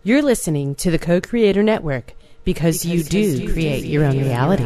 You're listening to the Co-Creator Network because you do create your own reality.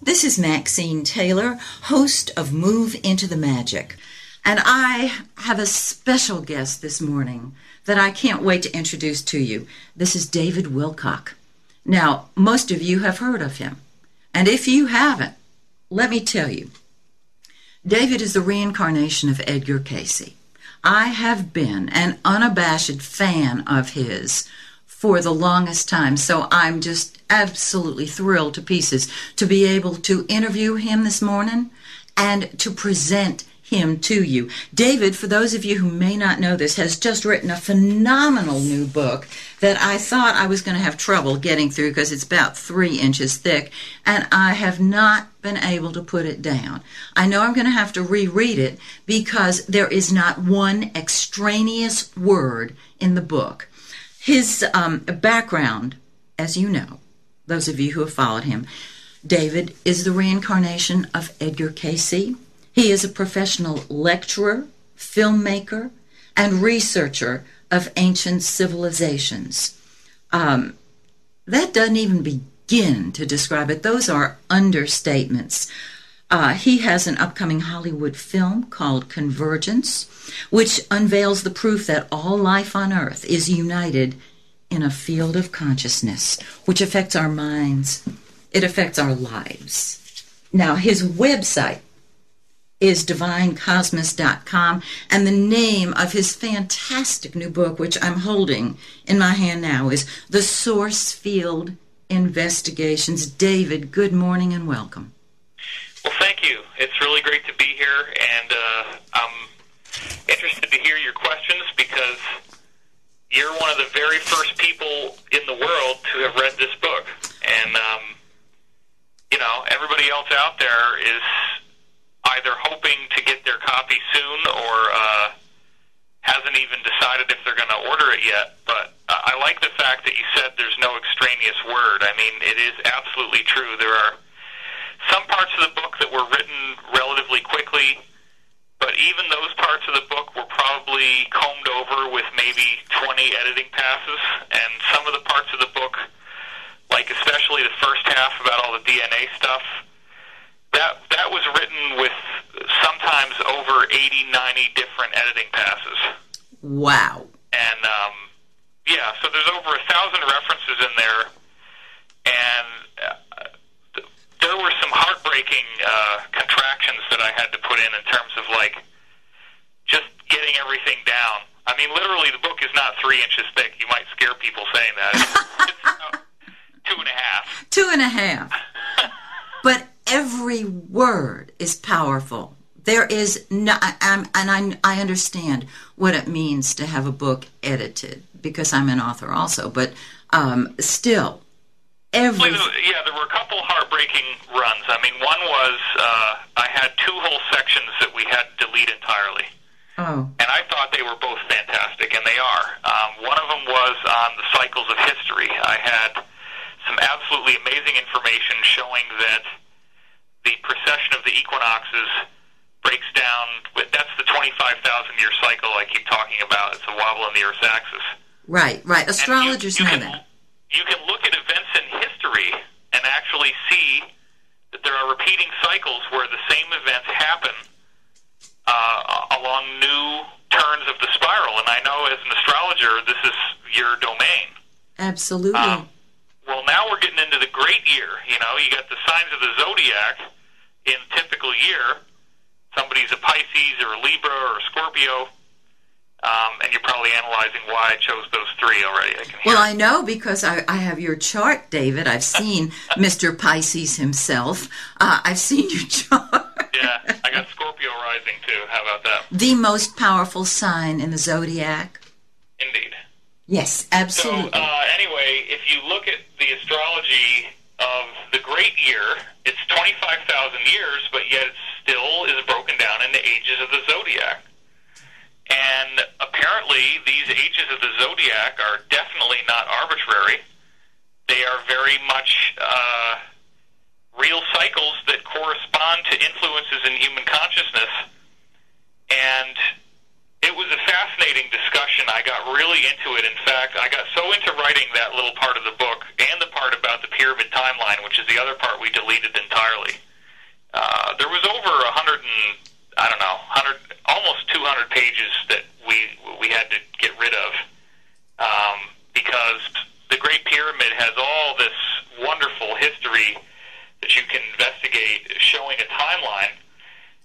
This is Maxine Taylor, host of Move Into the Magic, and I have a special guest this morning that I can't wait to introduce to you. This is David Wilcock. Now, most of you have heard of him, and if you haven't, let me tell you, David is the reincarnation of Edgar Cayce. I have been an unabashed fan of his for the longest time, so I'm just absolutely thrilled to pieces to be able to interview him this morning and to present him to you. David, for those of you who may not know this, has just written a phenomenal new book that I thought I was going to have trouble getting through because it's about 3 inches thick, and I have not been able to put it down. I know I'm going to have to reread it because there is not one extraneous word in the book. His background, as you know, those of you who have followed him, David is the reincarnation of Edgar Cayce. He is a professional lecturer, filmmaker, and researcher of ancient civilizations. That doesn't even begin to describe it. Those are understatements. He has an upcoming Hollywood film called Convergence, which unveils the proof that all life on Earth is united in a field of consciousness, which affects our minds. It affects our lives. Now, his website is divinecosmos.com, and the name of his fantastic new book, which I'm holding in my hand now, is The Source Field Investigations. David, good morning and welcome. Well, thank you. It's really great to be here, and I'm interested to hear your questions because you're one of the very first people in the world to have read this book. And, everybody else out there is either hoping to get their copy soon or hasn't even decided if they're going to order it yet. But I like the fact that you said there's no extraneous word. I mean, it is absolutely true. There are some parts of the book that were written relatively quickly, but even those parts of the book were probably combed over with maybe 20 editing passes, and some of the parts of the book, like especially the first half about all the DNA stuff, that was written with sometimes over 80, 90 different editing passes. Wow. And, so there's over 1,000 references in there, and there were some heartbreaking contractions that I had to put in terms of, just getting everything down. I mean, literally, the book is not 3 inches thick. You might scare people saying that. It's about 2.5. 2.5. But every word is powerful. There is no, I understand what it means to have a book edited because I'm an author also, but still, there were a couple heartbreaking runs. I mean, one was I had 2 whole sections that we had to delete entirely. Oh. And I thought they were both fantastic, and they are. One of them was on the cycles of history. I had some absolutely amazing information showing that the precession of the equinoxes breaks down. That's the 25,000-year cycle I keep talking about. It's a wobble in the Earth's axis. Right. Astrologers know that. You can look at events in history and actually see that there are repeating cycles where the same events happen along new turns of the spiral. And I know as an astrologer, this is your domain. Absolutely. Well, now we're getting into the great year. You got the signs of the zodiac in typical year. Somebody's a Pisces or a Libra or a Scorpio. And you're probably analyzing why I chose those 3 already. I know because I have your chart, David. I've seen Mr. Pisces himself. I've seen your chart. Yeah, I got Scorpio rising, too. How about that? The most powerful sign in the zodiac. Indeed. Yes, absolutely. So, anyway, if you look at the astrology of the great light year. It's 25,000 years, but yet it still is broken down into ages of the zodiac. And apparently these ages of the zodiac are definitely not arbitrary. They are very much real cycles that correspond to influences in human consciousness. And it was a fascinating discussion. I got really into it. In fact, I got so into writing that little part of the book and the part about the pyramid timeline, which is the other part we deleted entirely. There was over 100, almost 200 pages that we had to get rid of because the Great Pyramid has all this wonderful history that you can investigate showing a timeline.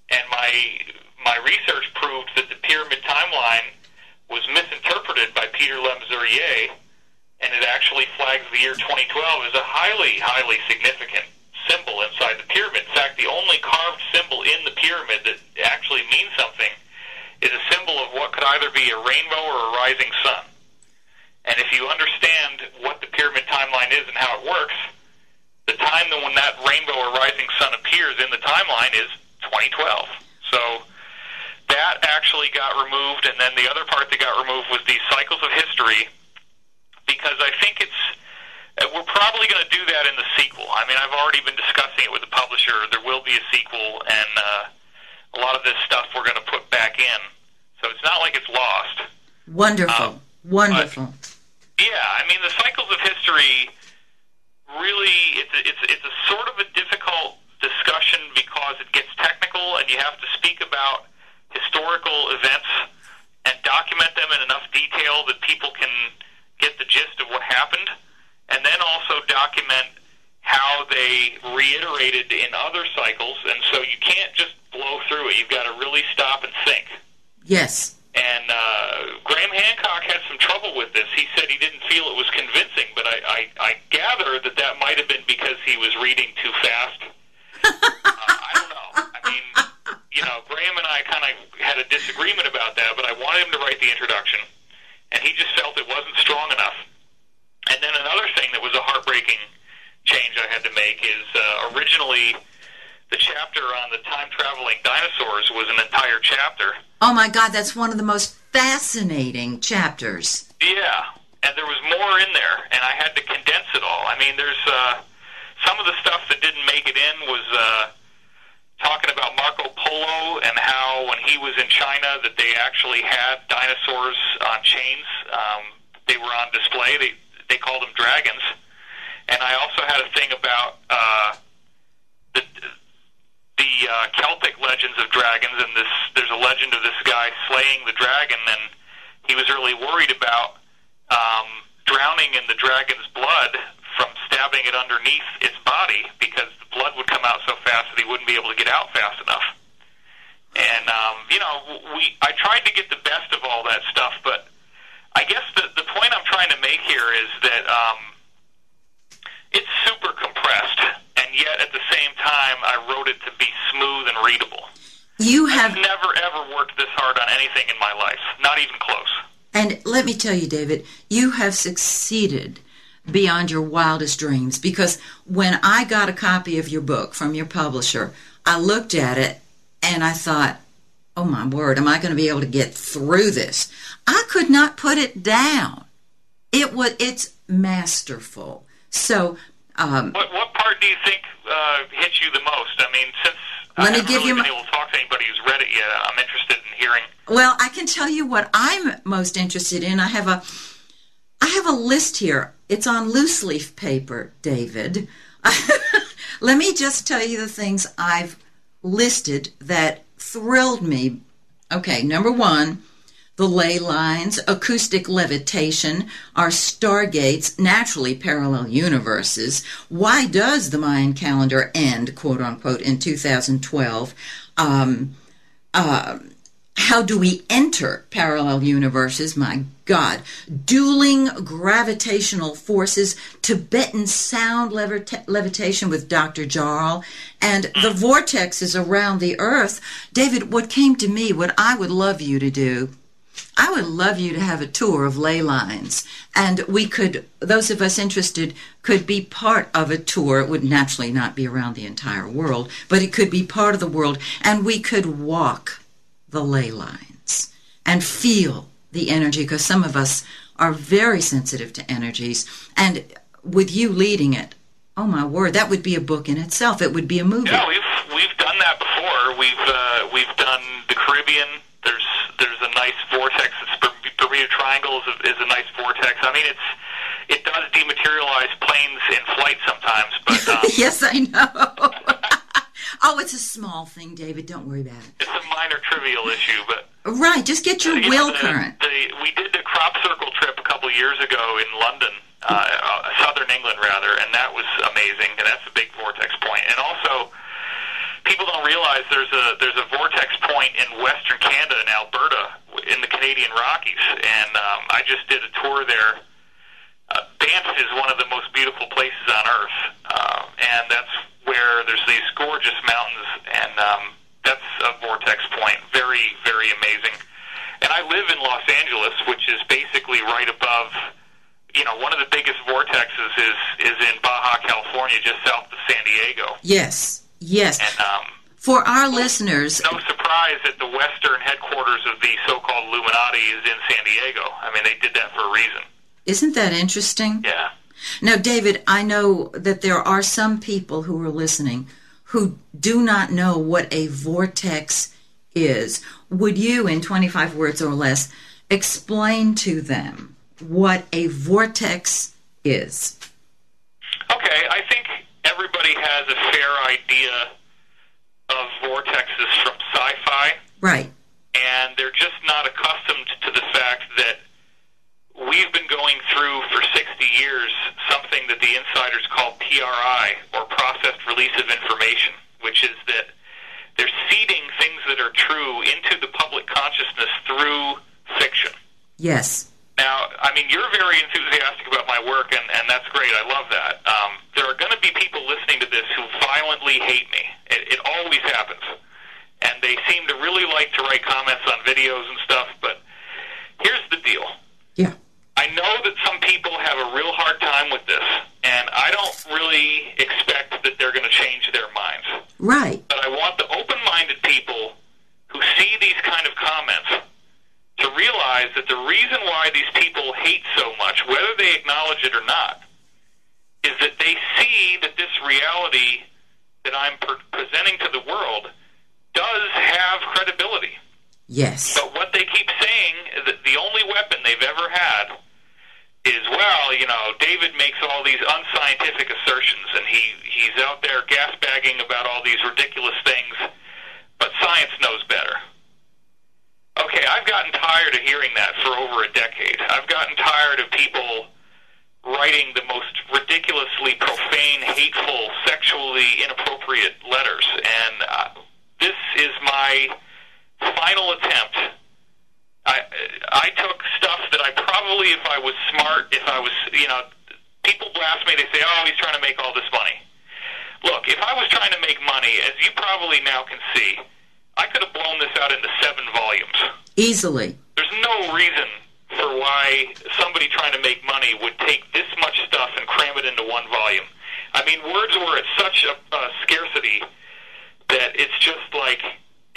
And my research proved that the pyramid timeline was misinterpreted by Peter Lemzurier, and it actually flags the year 2012 as a highly, highly significant symbol inside the pyramid. In fact, the only carved symbol in the pyramid that actually means something is a symbol of what could either be a rainbow or a rising sun. And if you understand what the pyramid timeline is and how it works, the time when that rainbow or rising sun appears in the timeline is 2012. So that actually got removed, and then the other part that got removed was these cycles of history, because I think we're probably going to do that in the sequel. I mean, I've already been discussing it with the publisher. There will be a sequel, and a lot of this stuff we're going to put back in. So it's not like it's lost. Wonderful. Wonderful. Yeah, I mean, the cycles of history really, it's a sort of a difficult discussion because it gets technical, and you have to speak about historical events and document them in enough detail that people can get the gist of what happened, and then also document how they reiterated in other cycles. And so you can't just blow through it. You've got to really stop and think. Yes. And Graham Hancock had some trouble with this. He said he didn't feel it was convincing, but I gather that might have been because he was reading too fast. I don't know. I mean, Graham and I kind of had a disagreement about that, but I wanted him to write the introduction, and he just felt it wasn't strong enough. And then another thing that was a heartbreaking change I had to make is originally the chapter on the time-traveling dinosaurs was an entire chapter. Oh, my God, that's one of the most fascinating chapters. Yeah, and there was more in there, and I had to condense it all. I mean, there's some of the stuff that didn't make it in was talking about Marco Polo and how when he was in China that they actually had dinosaurs on chains. They were on display. They called them dragons. And I also had a thing about the Celtic legends of dragons, and there's a legend of this guy slaying the dragon, and he was really worried about drowning in the dragon's blood from stabbing it underneath its body, because the blood would come out so fast that he wouldn't be able to get out fast enough. And I tried to get the best of all that stuff, but I guess the point I'm trying to make here is that it's super compressed, and yet at the same time I wrote it to be smooth and readable. I've never ever worked this hard on anything in my life, not even close. And let me tell you, David, you have succeeded beyond your wildest dreams, because when I got a copy of your book from your publisher, I looked at it and I thought, oh my word, am I going to be able to get through this? I could not put it down. It's masterful. So, what part do you think hit you the most? I mean, since I haven't been able to talk to anybody who's read it yet, I'm interested in hearing. Well, I can tell you what I'm most interested in. I have a list here. It's on loose leaf paper, David. Let me just tell you the things I've listed that thrilled me. Okay, number one, the ley lines, acoustic levitation, our stargates, naturally parallel universes. Why does the Mayan calendar end, quote unquote, in 2012? How do we enter parallel universes? My God. Dueling gravitational forces, Tibetan sound levitation with Dr. Jarl, and the vortexes around the Earth. David, what came to me, what I would love you to do, I would love you to have a tour of ley lines. And we could, those of us interested, could be part of a tour. It would naturally not be around the entire world, but it could be part of the world. And we could walk the ley lines and feel the energy, because some of us are very sensitive to energies. And with you leading it, oh my word, that would be a book in itself. It would be a movie. Yeah, we've done that before. We've done the Caribbean. There's a nice vortex. Bermuda Triangle is a nice vortex. I mean, it does dematerialize planes in flight sometimes, but yes, I know. Oh, it's a small thing, David. Don't worry about it. It's a minor trivial issue, but right, just get your will current. We did the crop circle trip a couple years ago in London, southern England rather, and that was amazing. And that's a big vortex point. And also, people don't realize there's a vortex point in Western Canada in Alberta in the Canadian Rockies, and I just did a tour there. Banff is one of the most beautiful places on Earth, and that's where there's these gorgeous mountains, and that's a vortex point. Very, very amazing. And I live in Los Angeles, which is basically right above, one of the biggest vortexes is in Baja California, just south of San Diego. Yes, yes. And for our listeners, no surprise that the western headquarters of the so-called Illuminati is in San Diego. I mean, they did that for a reason. Isn't that interesting? Yeah. Now, David, I know that there are some people who are listening who do not know what a vortex is. Would you, in 25 words or less, explain to them what a vortex is? Okay, I think everybody has a fair idea of vortexes from sci-fi. Right. And they're just not accustomed to the fact that we've been going through for 60 years something that the insiders call PRI, or processed release of information, which is that they're seeding things that are true into the public consciousness through fiction. Yes. Now, I mean, you're very enthusiastic about my work, and that's great. I love that. There are going to be people listening to this who violently hate me. It always happens. And they seem to really like to write comments on videos and stuff, but here's the deal. Yeah. I know that some people have a real hard time with this, and I don't really expect that they're going to change their minds. Right. But I want the open-minded people who see these kind of comments to realize that the reason why these people hate so much, whether they acknowledge it or not, is that they see that this reality that I'm presenting to the world does have credibility. Yes. But what they keep saying is that the only weapon they've ever had is, well, David makes all these unscientific assertions, and he's out there gas-bagging about all these ridiculous things, but science knows better. Okay, I've gotten tired of hearing that for over a decade. I've gotten tired of people writing the most ridiculously profane, hateful, sexually inappropriate letters, and this is my final attempt. I took stuff that I probably, if I was smart, people blast me, they say, oh, he's trying to make all this money. Look, if I was trying to make money, as you probably now can see, I could have blown this out into 7 volumes. Easily. There's no reason for why somebody trying to make money would take this much stuff and cram it into 1 volume. I mean, words were at such a scarcity that it's just like,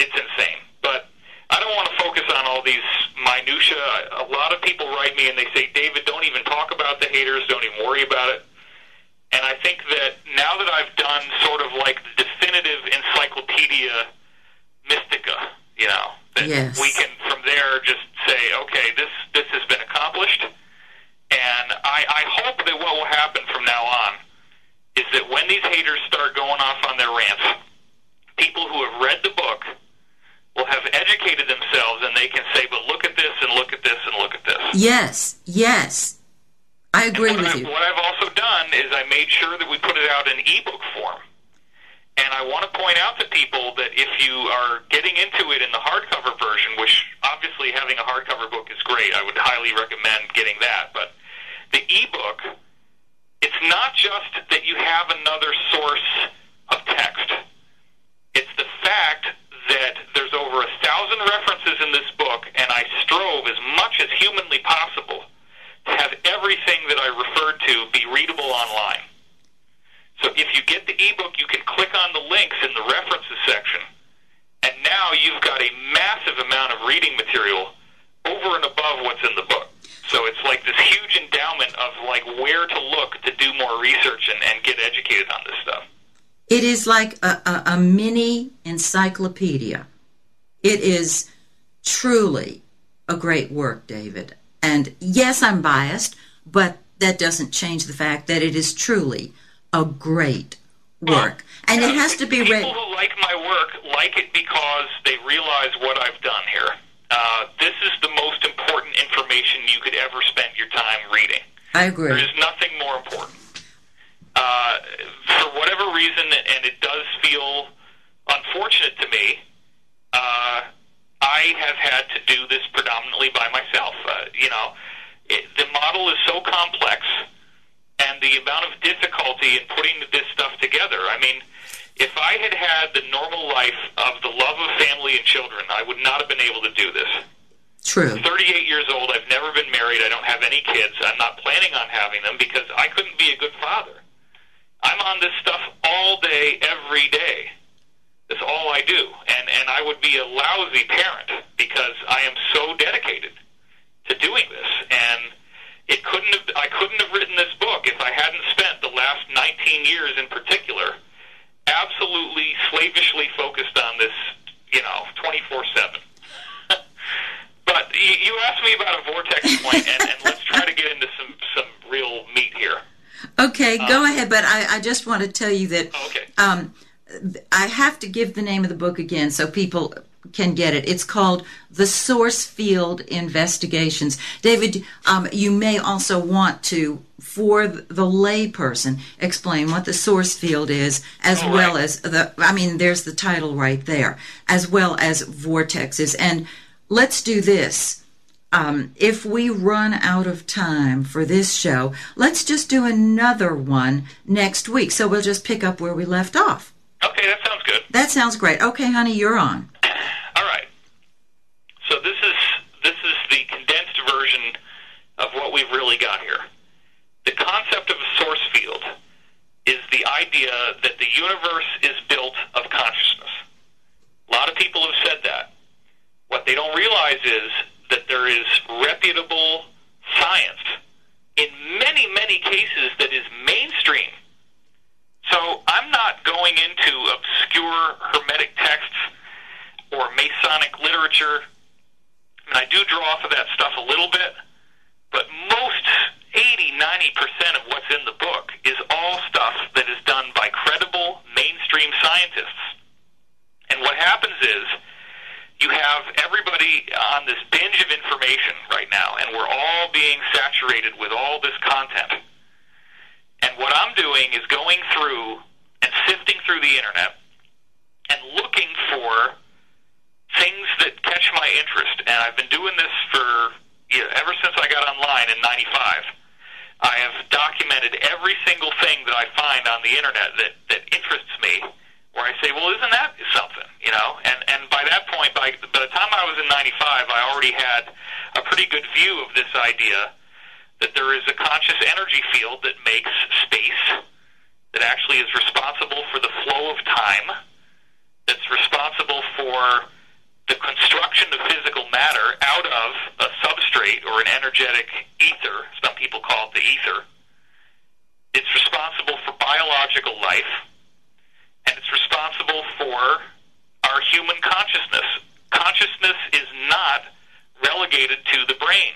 it's insane. But I don't want to focus on all these minutia. A lot of people write me and they say, David, don't even talk about the haters, don't even worry about it. And I think that now that I've done sort of like the definitive encyclopedia mystica, that yes. we can from there just say, okay, this has been accomplished. And I hope that what will happen from now on is that when these haters start going off on their rants, people who have read the book will have educated themselves, and they can say, but look at this, and look at this, and look at this. Yes, yes. I agree with you. What I've also done is I made sure that we put it out in ebook form. And I want to point out to people that if you are getting into it in the hardcover version, which obviously having a hardcover book is great, I would highly recommend getting that. But the ebook, it's not just that you have another source of text. It's the fact that there's over 1,000 references in this book, and I strove as of reading material over and above what's in the book. So it's like this huge endowment of like where to look to do more research and get educated on this stuff. It is like a mini encyclopedia. It is truly a great work, David. And yes, I'm biased, but that doesn't change the fact that it is truly a great work. And it has to be read. People who like my work like it because they realize what I've done here. This is the most important information you could ever spend your time reading. I agree. There is nothing more important. For whatever reason, and it does feel unfortunate to me, I have had to do this predominantly by myself. The model is so complex, and the amount of difficulty in putting this stuff together. I mean, if I had had the normal life of the love of family and children, I would not have been able to do this. True. I'm 38 years old. I've never been married. I don't have any kids. I'm not planning on having them because I couldn't be a good father. I'm on this stuff all day, every day. That's all I do. And I would be a lousy parent because I am so dedicated to doing this. And I couldn't have written this book if I hadn't spent the last 19 years in particular absolutely slavishly focused on this, 24/7. But you asked me about a vortex point, and let's try to get into some real meat here. Okay, go ahead, but I just want to tell you that I have to give the name of the book again so people can get it. It's called The Source Field Investigations. David, you may also want to, for the layperson, explain what the source field is, as well as there's the title right there, as well as vortexes. And let's do this. If we run out of time for this show, let's just do another one next week. So we'll just pick up where we left off. Okay, that sounds good. That sounds great. Okay, honey, you're on. All right. So this is the condensed version of what we've really got here. The concept of a source field is the idea that the universe is built of consciousness. A lot of people have said that. What they don't realize is that there is reputable science in many, many cases that is mainstream. So I'm not going into obscure Hermetic texts or Masonic literature. I mean, I do draw off of that stuff a little bit, but most 80-90% of what's in the book is all stuff that is done by credible mainstream scientists. And what happens is you have everybody on this binge of information right now, and we're all being saturated with all this content. And what I'm doing is going through and sifting through the internet and looking for things that catch my interest. And I've been doing this for ever since I got online in 95. I have documented every single thing that I find on the internet that interests me, where I say, well, isn't that something, And by that point, by the time I was in 95, I already had a pretty good view of this idea that there is a conscious energy field that makes space, that actually is responsible for the flow of time, that's responsible for the construction of physical matter out of a substrate or an energetic ether. Some people call it the ether. It's responsible for biological life, and it's responsible for our human consciousness. Consciousness is not relegated to the brain.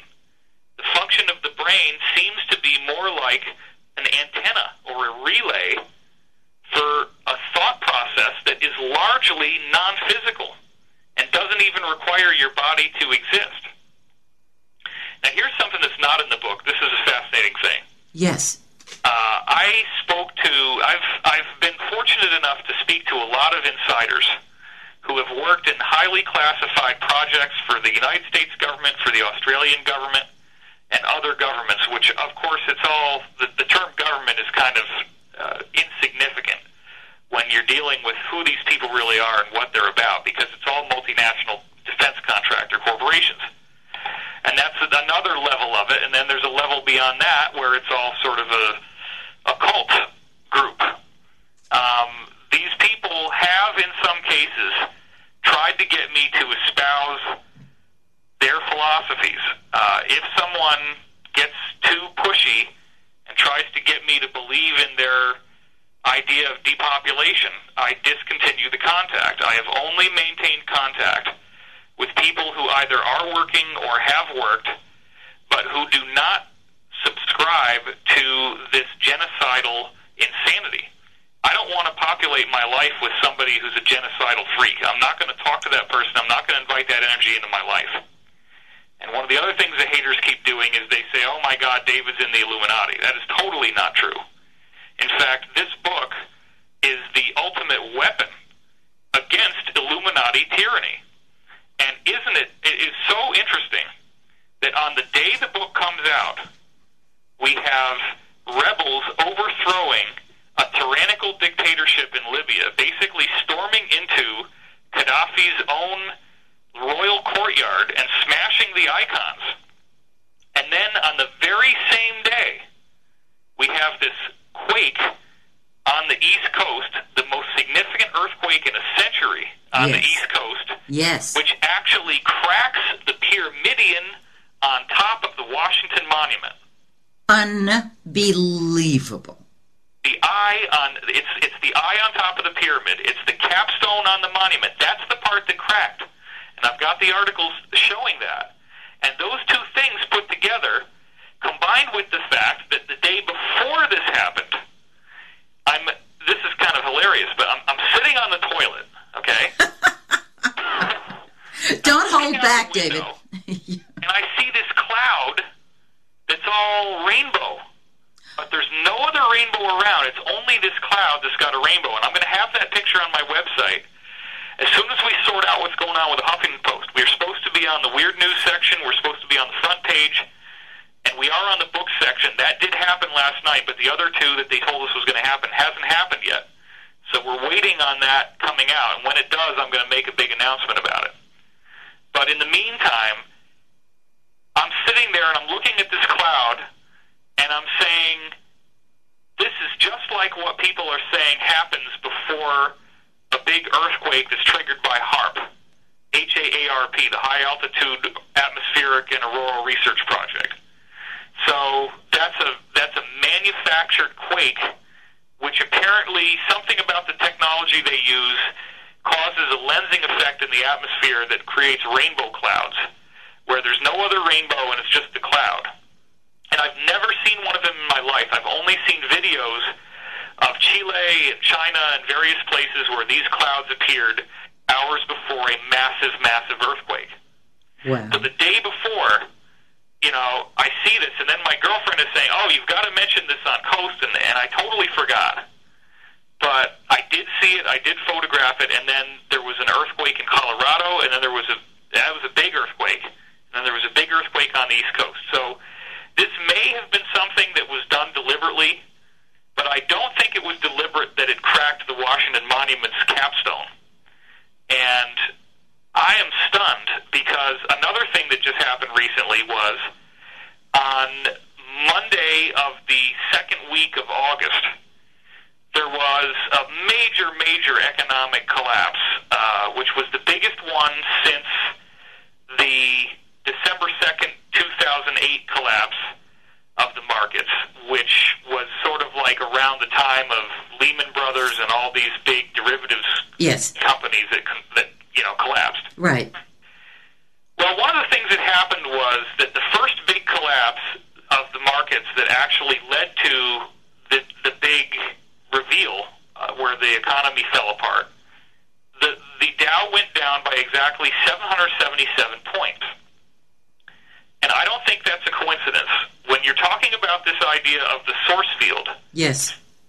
The function of the brain seems to be more like an antenna or a relay for a thought process that is largely non-physical and doesn't even require your body to exist. Now, here's something that's not in the book. This is a fascinating thing. Yes. I've been fortunate enough to speak to a lot of insiders who have worked in highly classified projects for the United States government, for the Australian government, and other governments, which, of course, it's all, the term government is kind of insignificant when you're dealing with who these people really are and what they're about, because it's all multinational defense contractor corporations. And that's another level of it, and then there's a level beyond that where it's all sort of a cult group. These people have, in some cases, tried to get me to espouse philosophies. If someone gets too pushy and tries to get me to believe in their idea of depopulation, I discontinue the contact. I have only maintained contact with people who either are working or have worked, but who do not subscribe to this genocidal insanity. I don't want to populate my life with somebody who's a genocidal freak. I'm not going to talk to that person. I'm not going to invite that energy into my life. And one of the other things the haters keep doing is they say, oh my God, David's in the Illuminati. That is totally not true. In fact, this book is the ultimate weapon against Illuminati tyranny. And it is so interesting that on the day the book comes out, we have rebels overthrowing a tyrannical dictatorship in Libya, basically storming into Gaddafi's own royal courtyard and smashing the icons. And then on the very same day, we have this quake on the East Coast, the most significant earthquake in a century on the East Coast, which actually cracks the pyramidion on top of the Washington Monument. Unbelievable. It's the eye on top of the pyramid. It's the capstone on the monument. That's the part that cracked. And I've got the articles showing that. And those two things put together, combined with the fact that the day before this happened, this is kind of hilarious, but I'm sitting on the toilet, okay? Don't hold back, David. And I see this cloud that's all rainbow. But there's no other rainbow around. It's only this cloud that's got a rainbow. And I'm going to have that picture on my website as soon as we sort out what's going on with the Huffington Post. We're supposed to be on the weird news section. We're supposed to be on the front page. And we are on the book section. That did happen last night, but the other two that they told us was going to happen hasn't happened yet. So we're waiting on that coming out. And when it does, I'm going to make a big announcement about it. But in the meantime, I'm sitting there and I'm looking at this cloud, and I'm saying, this is just like what people are saying happens before a big earthquake that's triggered by HAARP, HAARP, the High Altitude Atmospheric and Auroral Research Project. So that's a manufactured quake, which apparently something about the technology they use causes a lensing effect in the atmosphere that creates rainbow clouds, where there's no other rainbow and it's just the cloud. And I've never seen one of them in my life. I've only seen videos of Chile and China and various places where these clouds appeared hours before a massive, massive earthquake. Wow. So the day before, I see this, and then my girlfriend is saying, oh, you've got to mention this on Coast, and I totally forgot. But I did see it, I did photograph it, and then there was an earthquake in Colorado, and then that was a big earthquake, and then there was a big earthquake on the East Coast. So this may have been something that was done deliberately, but I don't think it was deliberate that it cracked the Washington Monument's capstone. And I am stunned because another thing that just happened recently was on Monday of the second week of August, there was a major, major economic collapse, which was the biggest one since the December 2nd, 2008 collapse of the markets, which was sort of like around the time of Lehman Brothers and all these big derivatives companies that collapsed. Right. Well, one of the things that happened was that the first big collapse of the markets that actually led to the big reveal where the economy fell apart, the Dow went down by exactly 777 points. And I don't think that's a coincidence. When you're talking about this idea of the source field,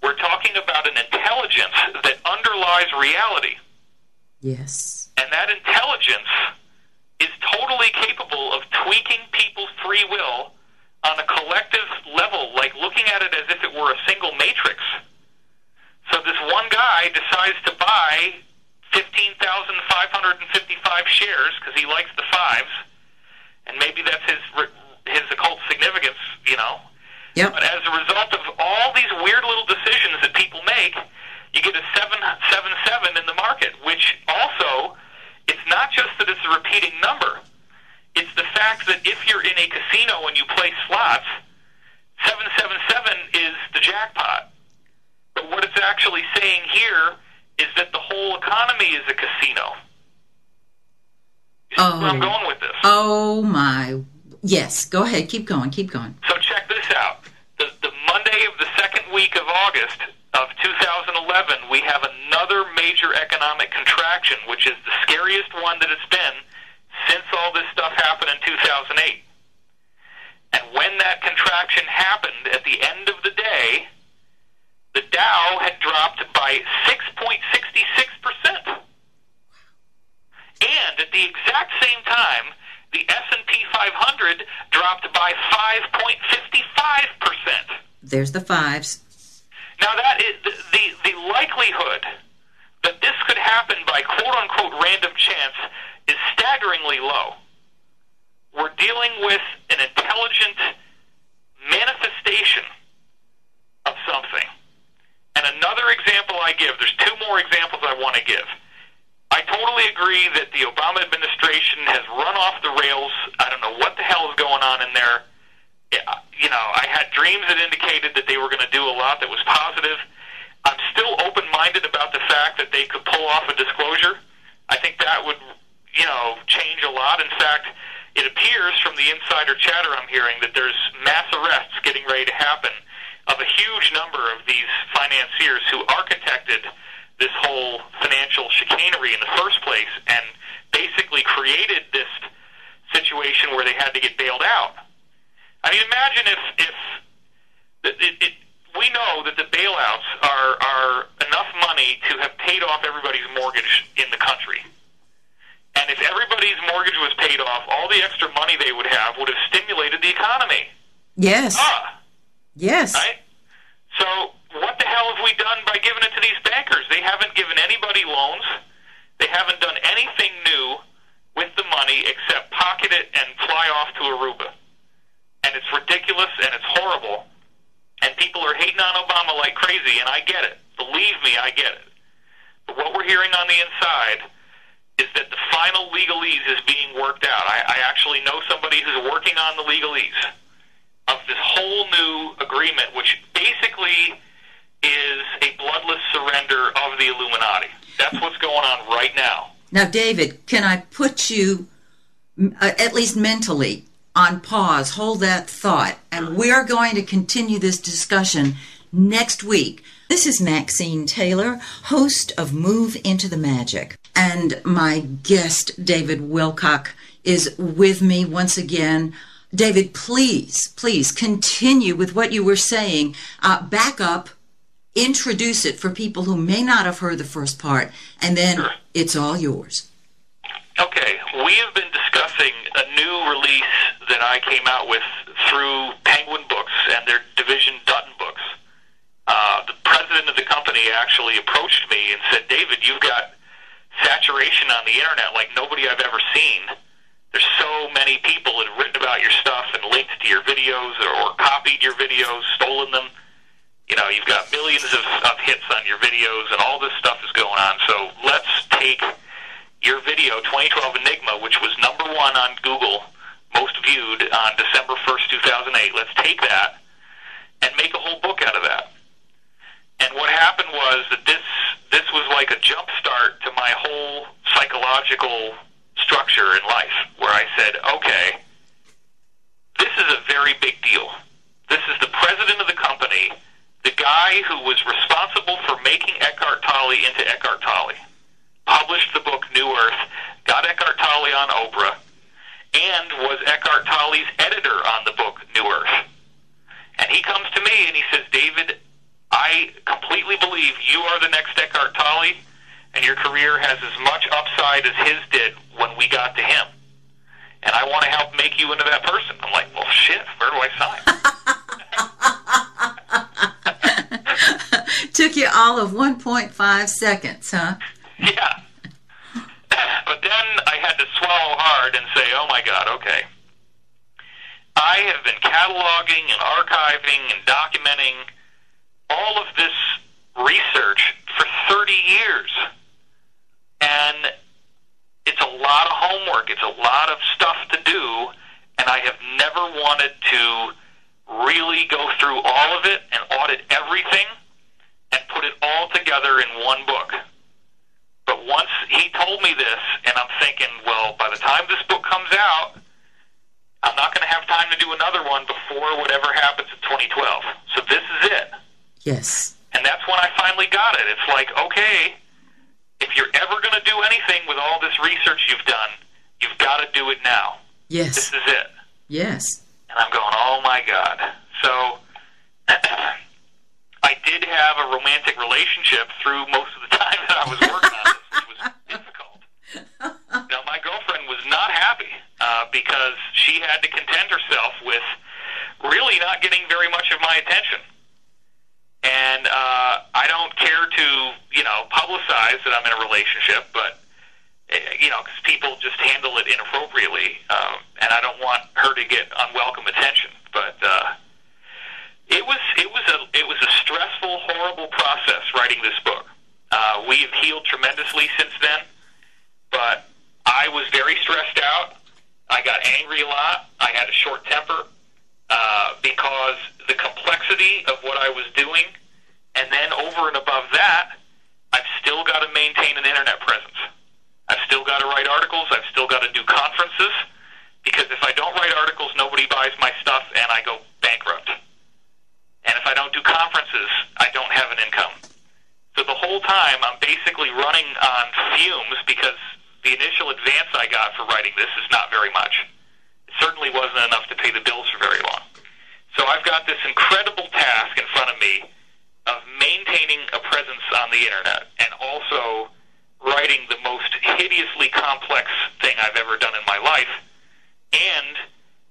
we're talking about an intelligence that underlies reality. Yes. And that intelligence is totally capable of tweaking people's free will on a collective level, like looking at it as if it were a single matrix. So this one guy decides to buy 15,555 shares because he likes the fives, and maybe that's his occult significance, Yep. But as a result of all these weird little decisions that people make, you get a 777 in the market, which also, it's not just that it's a repeating number. It's the fact that if you're in a casino and you play slots, 777 is the jackpot. But what it's actually saying here is that the whole economy is a casino. You see where I'm going with this? Oh, my. Yes, go ahead. Keep going. So check this out. The Monday of the second week of August of 2011, we have another major economic contraction, which is the scariest one that it's been since all this stuff happened in 2008. And when that contraction happened, at the end of the day, the Dow had dropped by 6.66%. And at the exact same time, the S&P 500 dropped by 5.55%. There's the fives. Now, that is the likelihood that this could happen by quote-unquote random chance is staggeringly low. We're dealing with an intelligent manifestation of something. And another example I give, there's two more examples I want to give. I totally agree that the Obama administration has run off the rails. I don't know what the hell is going on in there. You know, I had dreams that indicated that they were going to do a lot that was positive. I'm still open-minded about the fact that they could pull off a disclosure. I think that would, you know, change a lot. In fact, it appears from the insider chatter I'm hearing that there's mass arrests getting ready to happen of a huge number of these financiers who architected this whole financial chicanery in the first place and basically created this situation where they had to get bailed out. I mean, imagine if we know that the bailouts are enough money to have paid off everybody's mortgage in the country. And if everybody's mortgage was paid off, all the extra money they would have stimulated the economy. Yes. Yes. Right? So what the hell have we done by giving it to these bankers? They haven't given anybody loans. They haven't done anything new with the money except pocket it and fly off to Aruba. And it's ridiculous and it's horrible. And people are hating on Obama like crazy, and I get it. Believe me, I get it. But what we're hearing on the inside is that the final legalese is being worked out. I actually know somebody who's working on the legalese of this whole new agreement, which basically is a bloodless surrender of the Illuminati. That's what's going on right now. Now, David, can I put you, at least mentally, on pause? Hold that thought. And we're going to continue this discussion next week. This is Maxine Taylor, host of Move Into the Magic. And my guest, David Wilcock, is with me once again. David, please continue with what you were saying. Back up, introduce it for people who may not have heard the first part, and then Sure. It's all yours. Okay, we have been discussing a new release that I came out with through Penguin Books and their division Dutton Books. The president of the company actually approached me and said, David, you've got saturation on the internet like nobody I've ever seen. There's so many people that have written about your stuff and linked to your videos or copied your videos, stolen them. You know, you've got millions of hits on your videos, and all this stuff is going on. So let's take your video, 2012 Enigma, which was #1 on Google, most viewed on December 1st, 2008. Let's take that and make a whole book out of that. And what happened was that this was like a jump start to my whole psychological structure in life, where I said, okay, this is a very big deal. This is the president of the company, the guy who was responsible for making Eckhart Tolle into Eckhart Tolle, published the book New Earth, got Eckhart Tolle on Oprah, and was Eckhart Tolle's editor on the book New Earth. And he comes to me and he says, David, I completely believe you are the next Eckhart Tolle, and your career has as much upside as his did when we got to him. And I want to help make you into that person. I'm like, well, shit, where do I sign? Took you all of 1.5 seconds, huh? Yeah. But then I had to swallow hard and say, oh my God, okay. I have been cataloging and archiving and documenting all of this research for 30 years. And it's a lot of homework. It's a lot of stuff to do. and I have never wanted to really go through all of it and audit everything and put it all together in one book. But once he told me this, and I'm thinking, well, by the time this book comes out, I'm not going to have time to do another one before whatever happens in 2012. So this is it. Yes. And that's when I finally got it. It's like, okay, if you're ever going to do anything with all this research you've done, you've got to do it now. Yes. This is it. Yes. And I'm going, oh my God. So I did have a romantic relationship through most of the time that I was working on this, which was difficult. Now, my girlfriend was not happy because she had to contend herself with really not getting very much of my attention. And I don't care to, publicize that I'm in a relationship, but because people just handle it inappropriately, and I don't want her to get unwelcome attention. But it was a stressful, horrible process writing this book. We have healed tremendously since then, but I was very stressed out. I got angry a lot. I had a short temper because the complexity of what I was doing, and then over and above that, I've still got to maintain an internet presence. I've still got to write articles. I've still got to do conferences, because if I don't write articles, nobody buys my stuff, and I go bankrupt. And if I don't do conferences, I don't have an income. So the whole time, I'm basically running on fumes, because the initial advance I got for writing this is not very much. It certainly wasn't enough to pay the bills for very long. So I've got this incredible task in front of me of maintaining a presence on the internet, and also writing the most hideously complex thing I've ever done in my life. And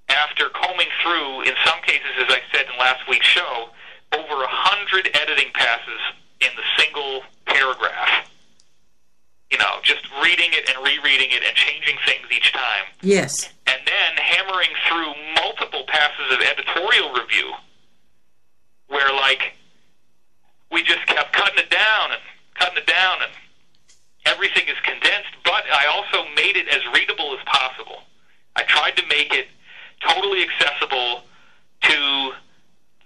after combing through, in some cases, as I said in last week's show, over 100 editing passes in the single paragraph. Just reading it and rereading it and changing things each time. Yes. And then hammering through multiple passes of editorial review where, we just kept cutting it down, and everything is condensed, but I also made it as readable as possible. I tried to make it totally accessible to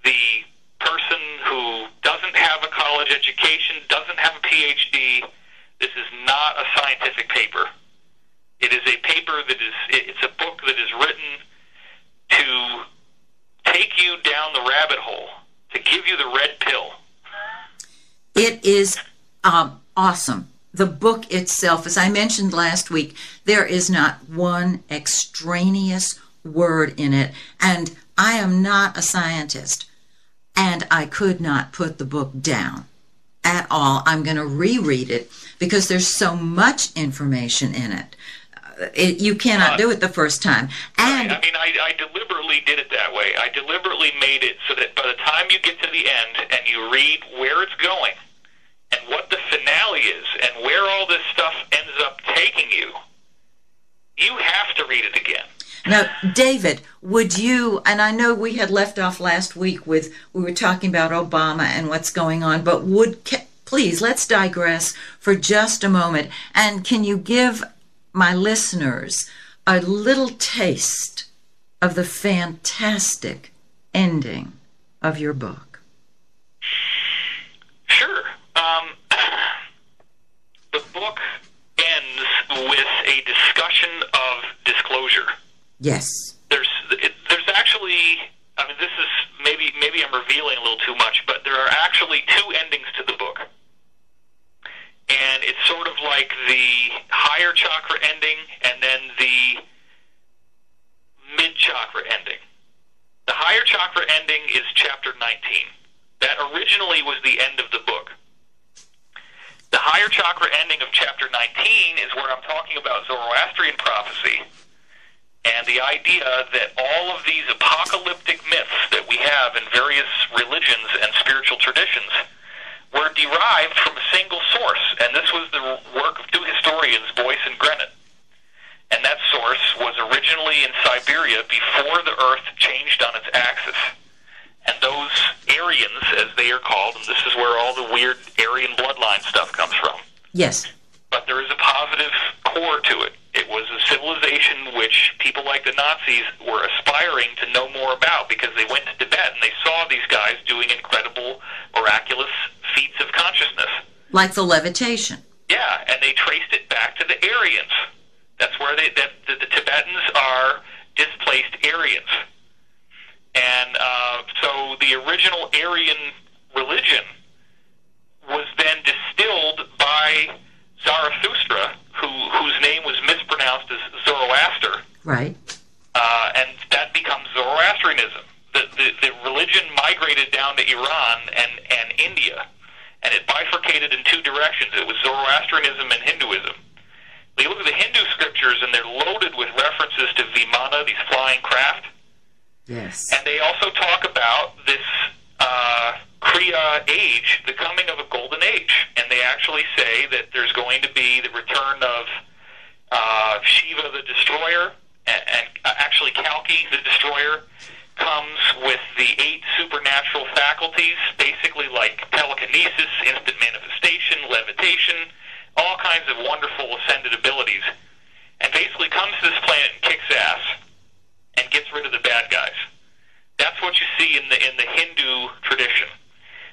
the person who doesn't have a college education, doesn't have a PhD. This is not a scientific paper. It is a paper it's a book that is written to take you down the rabbit hole, to give you the red pill. It is awesome. The book itself, as I mentioned last week, there is not one extraneous word in it. And I am not a scientist, and I could not put the book down at all. I'm going to reread it because there's so much information in it. You cannot do it the first time. And I deliberately did it that way. I deliberately made it so that by the time you get to the end and you read where it's going and what the finale is and where all this stuff ends up taking you, you have to read it again. Now, David, would you, and I know we had left off last week we were talking about Obama and what's going on, but please, let's digress for just a moment. And can you give my listeners a little taste of the fantastic ending of your book? Sure. The book ends with a discussion of disclosure. Yes. There's actually, this is maybe I'm revealing a little too much, but there are actually two endings to the book. And it's sort of like the higher chakra ending and then the mid-chakra ending. The higher chakra ending is chapter 19. That originally was the end of the book. The higher chakra ending of chapter 19 is where I'm talking about Zoroastrian prophecy and the idea that all of these apocalyptic myths that we have in various religions and spiritual traditions were derived from a single source, and this was the work of two historians, Boyce and Grenett. And that source was originally in Siberia before the Earth changed on its axis. And those Aryans, as they are called, and this is where all the weird Aryan bloodline stuff comes from. Yes. But there is a positive core to it. It was a civilization which people like the Nazis were aspiring to know more about, because they went to Tibet and they saw these guys doing incredible, miraculous feats of consciousness. Like the levitation. Yeah, and they traced it back to the Aryans. That's where the Tibetans are displaced Aryans. And so the original Aryan religion was then distilled by Zarathustra, whose name was mispronounced as Zoroaster. Right. And that becomes Zoroastrianism. The religion migrated down to Iran and India, and it bifurcated in two directions. It was Zoroastrianism and Hinduism. You look at the Hindu scriptures, and they're loaded with references to Vimana, these flying craft. Yes. And they also talk about this Kriya age, the coming of a golden age. And they actually say that there's going to be the return of Shiva the destroyer, and actually Kalki the destroyer comes with the 8 supernatural faculties, basically like telekinesis, instant manifestation, levitation, all kinds of wonderful ascended abilities, and basically comes to this planet and kicks ass and gets rid of the bad guys. That's what you see in the Hindu tradition.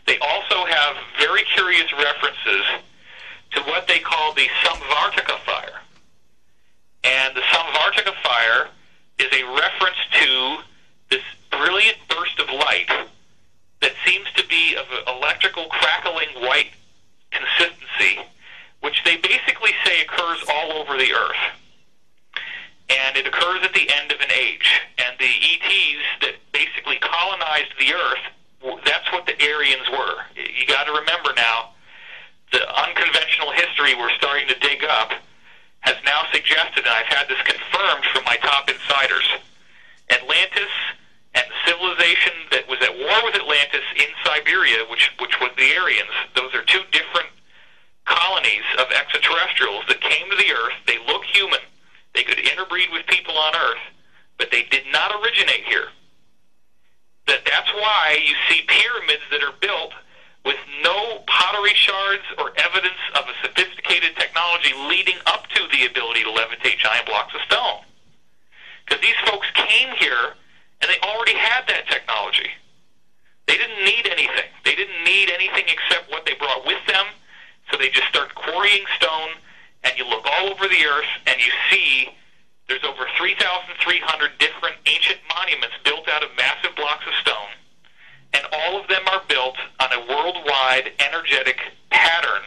They also have very curious references to what they call the Samvartaka fire. And the Samvartaka fire is a reference to this brilliant burst of light that seems to be of an electrical crackling white consistency, which they basically say occurs all over the earth. And it occurs at the end of an age. And the ETs that basically colonized the earth, that's what the Aryans were. You got to remember now, the unconventional history we're starting to dig up has now suggested, and I've had this confirmed from my top insiders, Atlantis and the civilization that was at war with Atlantis in Siberia, which was the Aryans, those are two different colonies of extraterrestrials that came to the Earth. They look human. They could interbreed with people on Earth, but they did not originate here. That's why you see pyramids that are built with no pottery shards or evidence of a sophisticated technology leading up to the ability to levitate giant blocks of stone. Because these folks came here and they already had that technology. They didn't need anything. They didn't need anything except what they brought with them. So they just start quarrying stone, and you look all over the earth and you see there's over 3,300 different ancient monuments built out of massive blocks of stone. And all of them are built on a worldwide energetic pattern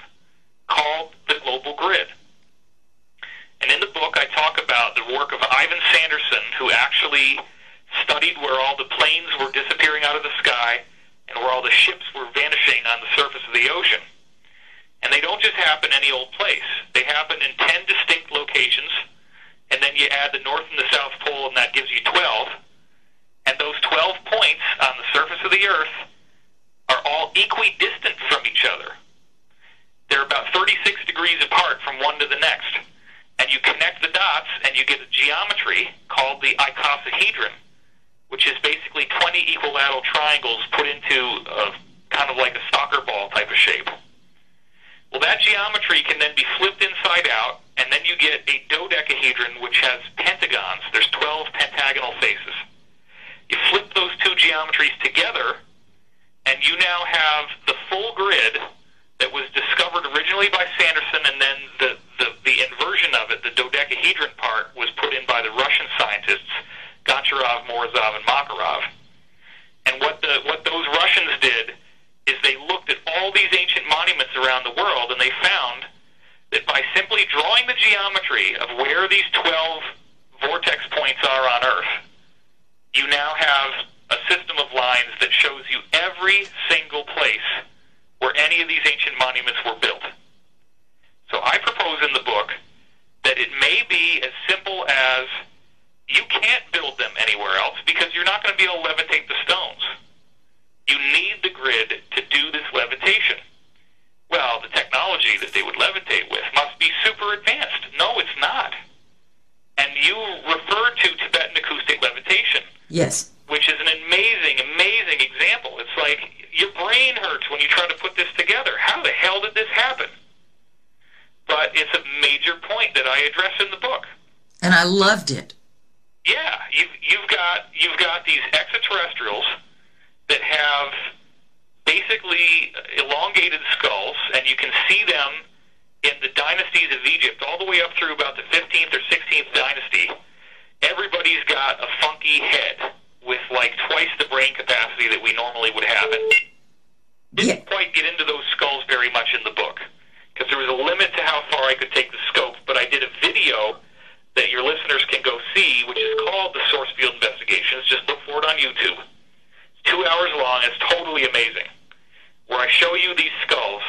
called the global grid. And in the book, I talk about the work of Ivan Sanderson, who actually studied where all the planes were disappearing out of the sky and where all the ships were vanishing on the surface of the ocean. And they don't just happen any old place. They happen in 10 distinct locations, and then you add the North and the South Pole, and that gives you 12. And those 12 points on the surface of the Earth are all equidistant from each other. They're about 36 degrees apart from one to the next. And you connect the dots, and you get a geometry called the icosahedron, which is basically 20 equilateral triangles put into a kind of like a soccer ball type of shape. Well, that geometry can then be flipped inside out, and then you get a dodecahedron, which has pentagons. There's 12 pentagonal faces. You flip those two geometries together, and you now have the full grid that was discovered originally by Sanderson, and then the inversion of it, the dodecahedron part, was put in by the Russian scientists, Goncharov, Morozov, and Makarov. And what those Russians did is they looked at all these ancient monuments around the world, and they found that by simply drawing the geometry of where these 12 vortex points are on Earth, you now have a system of lines that shows you every single place where any of these ancient monuments were built. So I propose in the book that it may be as simple as you can't build them anywhere else because you're not going to be able to levitate the stones. You need the grid to do this levitation. Well, the technology that they would levitate with must be super advanced. No, it's not. And you referred to Tibetan acoustic levitation. Yes. Which is an amazing, amazing example. It's like your brain hurts when you try to put this together. How the hell did this happen? But it's a major point that I address in the book. And I loved it. Yeah, you've got these extraterrestrials that have basically elongated skulls, and you can see them in the dynasties of Egypt all the way up through about the 15th or 16th dynasty. Everybody's got a funky head with like twice the brain capacity that we normally would have. And didn't quite get into those skulls very much in the book because there was a limit to how far I could take the scope, but I did a video that your listeners can go see, which is called The Source Field Investigations. Just look for it on YouTube. It's 2 hours long. It's totally amazing, where I show you these skulls,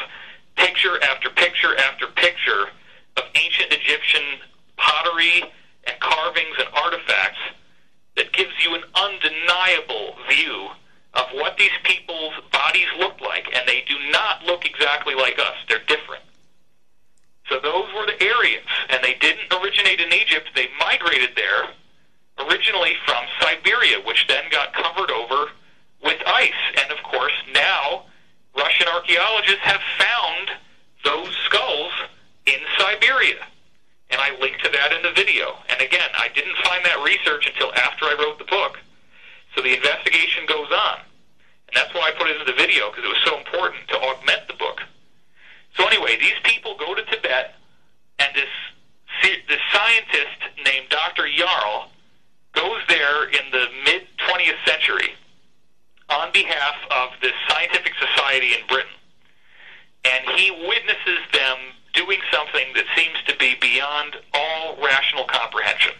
picture after picture after picture of ancient Egyptian pottery and carvings and artifacts that gives you an undeniable view of what these people's bodies look like, and they do not look exactly like us. They're different. So those were the Aryans, and they didn't originate in Egypt. They migrated there originally from Siberia, which then got covered over with ice. And, of course, now Russian archaeologists have found those skulls in Siberia. And I linked to that in the video. And, again, I didn't find that research until after I wrote the book. So the investigation goes on. And that's why I put it in the video, because it was so important to augment the book. So anyway, these people go to Tibet, and this scientist named Dr. Jarl goes there in the mid-20th century on behalf of this scientific society in Britain. And he witnesses them doing something that seems to be beyond all rational comprehension.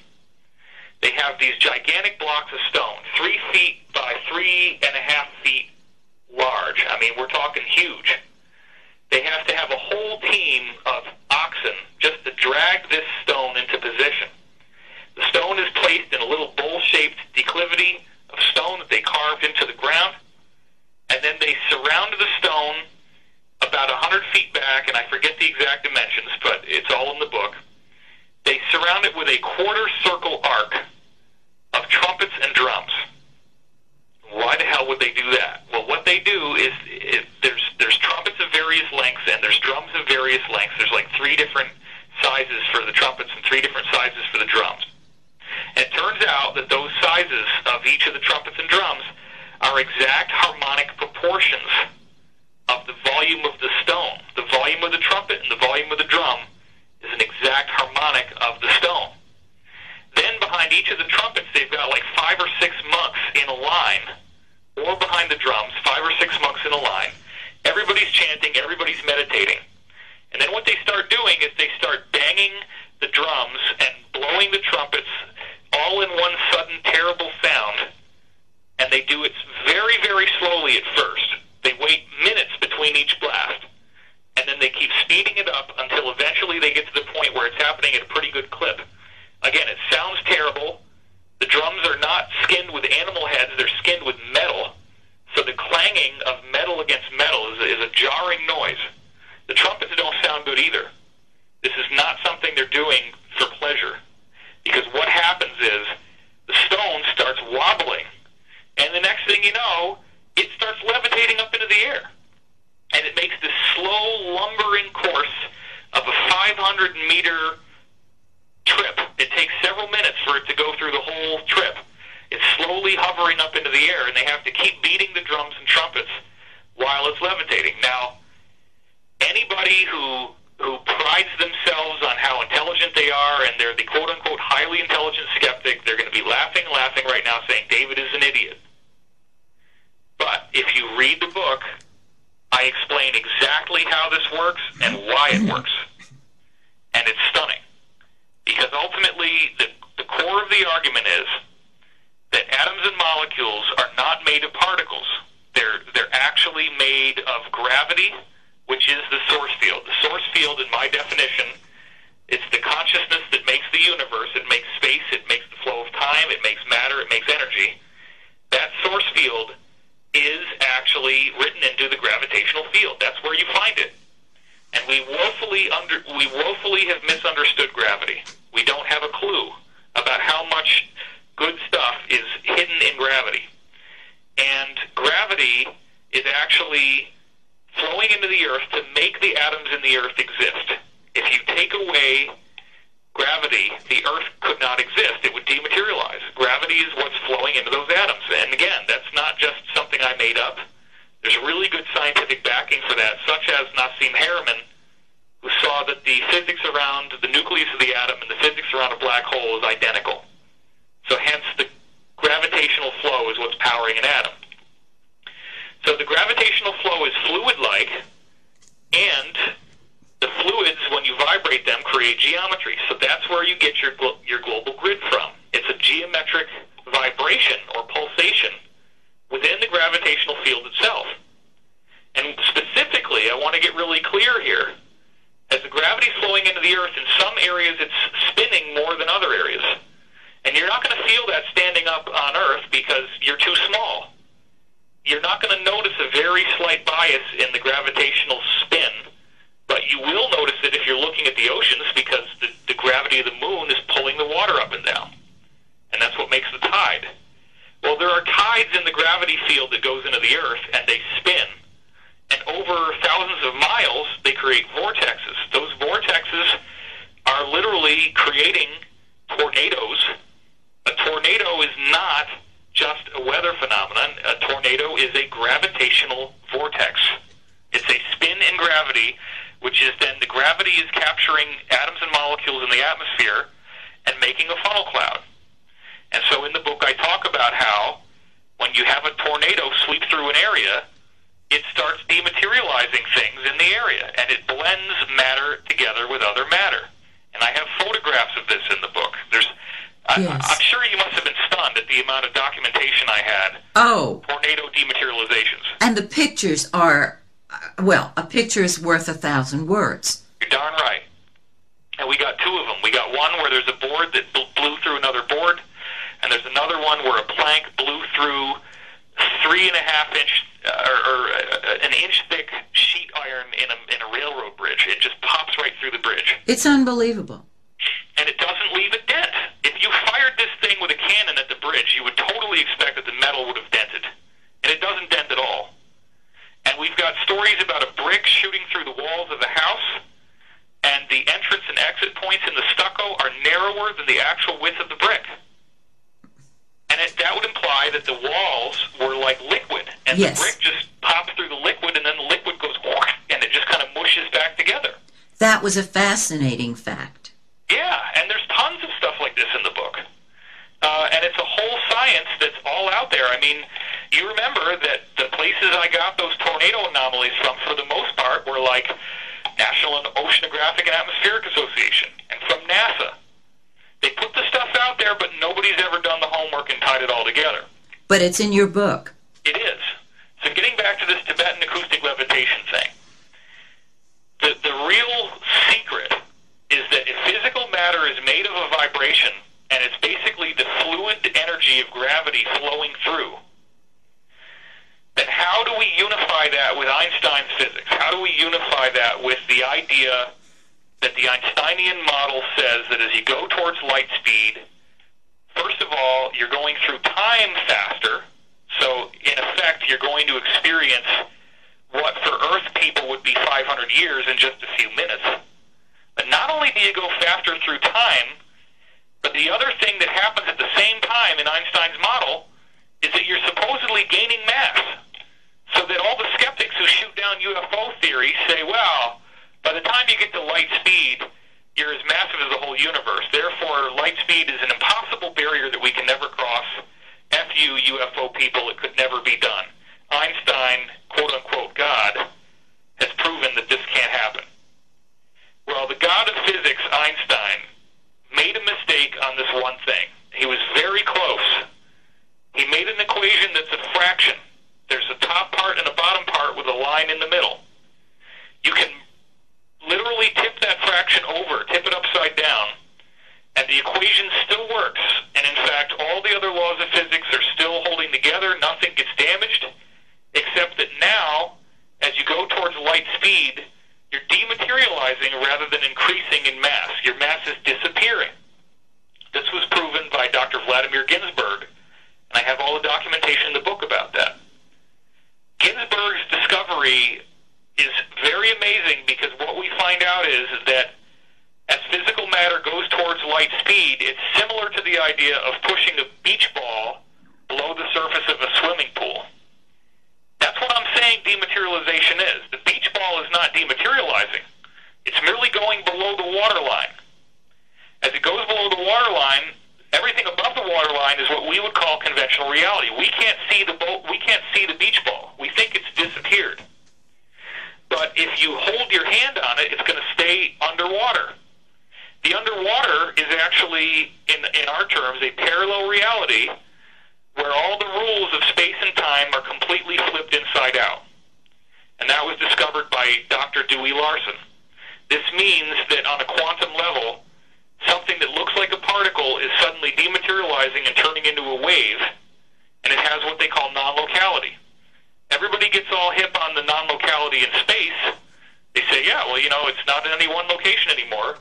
They have these gigantic blocks of stone, 3 feet by 3.5 feet large. I mean, we're talking huge. They have to have a whole team of oxen just to drag this stone into position. The stone is placed in a little bowl-shaped declivity of stone that they carved into the ground, and then they surround the stone about 100 feet back, and I forget the exact dimensions, but it's all in the book. They surround it with a quarter-circle arc of trumpets and drums. Why the hell would they do that? Well, what they do is there's trumpets of various lengths and there's drums of various lengths. There's like 3 different sizes for the trumpets and 3 different sizes for the drums. And it turns out that those sizes of each of the trumpets and drums are exact harmonic proportions of the volume of the stone. The volume of the trumpet and the volume of the drum is an exact harmonic of the stone. Then behind each of the trumpets, they've got like 5 or 6 monks in a line, or behind the drums, 5 or 6 monks in a line. Everybody's chanting, everybody's meditating. And then what they start doing is they start banging the drums and blowing the trumpets all in one sudden terrible sound. And they do it very, very slowly at first. They wait minutes between each blast. And then they keep speeding it up until eventually they get to the point where it's happening at a pretty good clip. Again, it sounds terrible. The drums are not skinned with animal heads. They're skinned with metal. So the clanging of metal against metal is a jarring noise. The trumpets don't sound good either. This is not something they're doing for pleasure. Because what happens is the stone starts wobbling. And the next thing you know, it starts levitating up into the air. And it makes this slow, lumbering course of a 500-meter trip. It takes several minutes for it to go through the whole trip. It's slowly hovering up into the air, and they have to keep beating the drums and trumpets while it's levitating. Now, anybody who prides themselves on how intelligent they are, and they're the quote-unquote highly intelligent skeptic, they're going to be laughing right now saying, David is an idiot. But if you read the book, I explain exactly how this works and why it works. And it's stunning. Because ultimately, the core of the argument is that atoms and molecules are not made of particles. They're actually made of gravity, which is the source field. The source field, in my definition, it's the consciousness that makes the universe. It makes space. It makes the flow of time. It makes matter. It makes energy. That source field is actually written into the gravitational field. That's where you find it. And we woefully have misunderstood gravity. We don't have a clue about how much good stuff is hidden in gravity. And gravity is actually flowing into the earth to make the atoms in the earth exist. If you take away gravity, the Earth could not exist. It would dematerialize. Gravity is what's flowing into those atoms. And again, that's not just something I made up. There's really good scientific backing for that, such as Nassim Haramein, who saw that the physics around the nucleus of the atom and the physics around a black hole is identical. So hence the gravitational flow is what's powering an atom. So the gravitational flow is fluid-like, and the fluids, when you vibrate them, create geometry. So that's where you get your global grid from. It's a geometric vibration or pulsation within the gravitational field itself. And specifically, I want to get really clear here. As the gravity is flowing into the Earth, in some areas it's spinning more than other areas. And you're not going to feel that standing up on Earth because you're too small. You're not going to notice a very slight bias in the gravitational spin, but you will notice it if you're looking at the oceans because the gravity of the moon is pulling the water up and down. And that's what makes the tide. Well, there are tides in the gravity field that goes into the Earth, and they spin. And over thousands of miles, they create vortexes. Those vortexes are literally creating tornadoes. A tornado is not just a weather phenomenon. A tornado is a gravitational vortex. It's a spin in gravity, which is then the gravity is capturing atoms and molecules in the atmosphere and making a funnel cloud. And so in the book I talk about how when you have a tornado sweep through an area, it starts dematerializing things in the area, and it blends matter together with other matter. And I have photographs of this in the book. Yes. I'm sure you must have been stunned at the amount of documentation I had. Oh. Tornado dematerializations. And the pictures are, well, a picture is worth 1,000 words. You're darn right. And we got two of them. We got one where there's a board that blew through another board, and there's another one where a plank blew through 3.5 inch or an inch thick sheet iron in a railroad bridge. It just pops right through the bridge. It's unbelievable. And it doesn't leave a dent. If you fired this thing with a cannon at the bridge, you would totally expect that the metal would have dented. And it doesn't dent at all. And we've got stories about a brick shooting through the walls of the house, and the entrance and exit points in the stucco are narrower than the actual width of the brick. And that would imply that the walls were like liquid, and yes. The brick just pops through the liquid, and then the liquid goes whoosh, and it just kind of mushes back together. That was a fascinating fact. Yeah, and there's tons of stuff like this in the book. And it's a whole science that's all out there. I mean, you remember that the places I got those tornado anomalies from, for the most part, were like National Oceanographic and Atmospheric Association and from NASA. They put the stuff out there, but nobody's ever done the homework and tied it all together. But it's in your book. It is. So getting back to this Tibetan acoustic levitation thing, the real secret is that if physical matter is made of a vibration, and it's basically the fluid energy of gravity flowing through, then how do we unify that with Einstein's physics? How do we unify that with the idea that the Einsteinian model says that as you go towards light speed, first of all, you're going through time faster, so in effect you're going to experience what for Earth people would be 500 years in just a few minutes. But not only do you go faster through time, but the other thing that happens at the same time in Einstein's model is that you're supposedly gaining mass. So that all the skeptics who shoot down UFO theory say, well, by the time you get to light speed, you're as massive as the whole universe. Therefore, light speed is an impossible barrier that we can never cross. F you, UFO people, it could never be done. Einstein, quote-unquote God, has proven that this can't happen. Well, the God of physics, Einstein, made a mistake on this one thing. He was very close. He made an equation that's a fraction. There's a top part and a bottom part with a line in the middle. You can literally tip that fraction over, tip it upside down, and the equation still works. And in fact, all the other laws of physics are still holding together. Nothing gets damaged, except that now, as you go towards light speed, you're dematerializing rather than increasing in mass. Your mass is disappearing. This was proven by Dr. Vladimir Ginzburg, and I have all the documentation in the book about that. Ginzburg's discovery is very amazing because what we find out is that as physical matter goes towards light speed, it's similar to the idea of pushing a beach ball below the surface of a swimming pool. That's what I'm saying dematerialization is. The beach ball is not dematerializing. It's merely going below the waterline. As it goes below the waterline, everything above the waterline is what we would call conventional reality. We can't see the beach ball. We think it's disappeared. But if you hold your hand on it, it's going to stay underwater. The underwater is actually, in our terms, a parallel reality where all the rules of space and time are completely flipped inside out. And that was discovered by Dr. Dewey Larson. This means that on a quantum level, something that looks like a particle is suddenly dematerializing and turning into a wave, and it has what they call non-locality. Everybody gets all hip on the non-locality in space. They say, yeah, well, it's not in any one location anymore.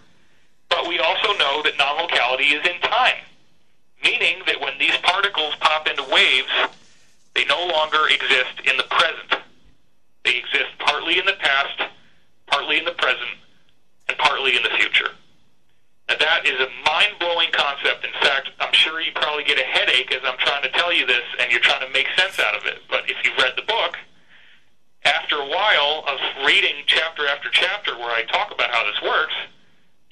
But we also know that non-locality is in time, meaning that when these particles pop into waves, they no longer exist in the present. They exist partly in the past, partly in the present, and partly in the future. Now, that is a mind-blowing concept. In fact, I'm sure you probably get a headache as I'm trying to tell you this, and you're trying to make sense out of it. But if you've read the book, after a while of reading chapter after chapter where I talk about how this works,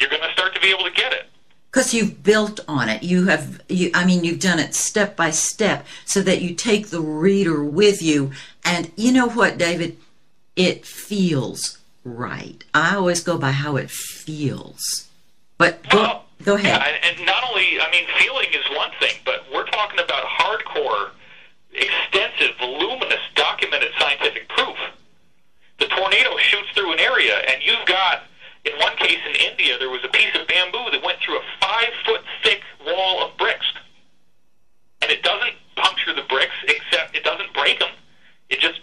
you're going to start to be able to get it. Because you've built on it. You've done it step by step so that you take the reader with you. And you know what, David? It feels right. I always go by how it feels. But go ahead. Yeah, and not only, feeling is one thing, but we're talking about hardcore, extensive, voluminous, documented scientific proof. The tornado shoots through an area, and you've got, in one case in India, there was a piece of bamboo that went through a 5-foot thick wall of bricks. And it doesn't puncture the bricks, except it doesn't break them. It just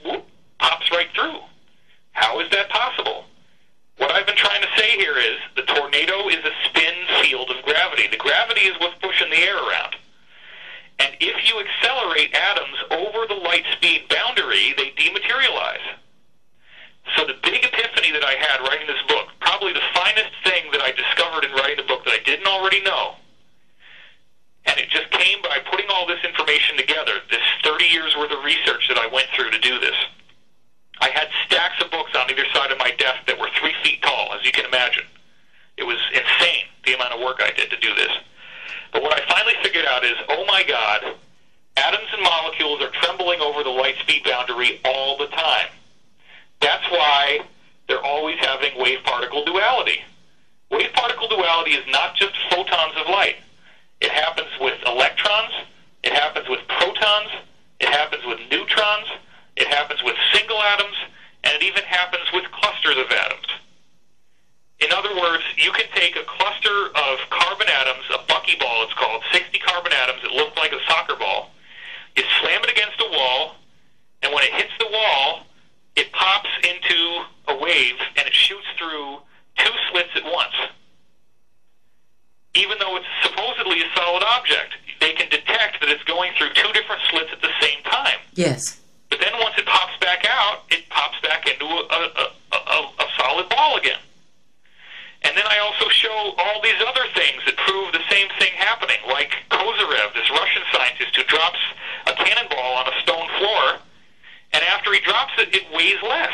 pops right through. How is that possible? What I've been trying to say here is the tornado is a spin field of gravity. The gravity is what's pushing the air around. And if you accelerate atoms over the light speed boundary, they dematerialize. So the big epiphany that I had writing this book, probably the finest thing that I discovered in writing the book that I didn't already know, and it just came by putting all this information together, this 30 years worth of research that I went through to do this. I had stacks of books on either side of my desk that were 3 feet tall, as you can imagine. It was insane, the amount of work I did to do this. But what I finally figured out is, oh my God, atoms and molecules are trembling over the light speed boundary all the time. That's why they're always having wave-particle duality. Wave-particle duality is not just photons of light. It happens with electrons, it happens with protons, it happens with neutrons, it happens with single atoms, and it even happens with clusters of atoms. In other words, you can take a cluster of carbon atoms, a buckyball it's called, 60 carbon atoms that look like a soccer ball. You slam it against a wall, and when it hits the wall, it pops into a wave, and it shoots through 2 slits at once. Even though it's supposedly a solid object, they can detect that it's going through 2 different slits at the same time. Yes. But then once it pops back out, it pops back into a solid ball again. And then I also show all these other things that prove the same thing happening, like Kozyrev, this Russian scientist who drops a cannonball on a stone floor, and after he drops it, it weighs less.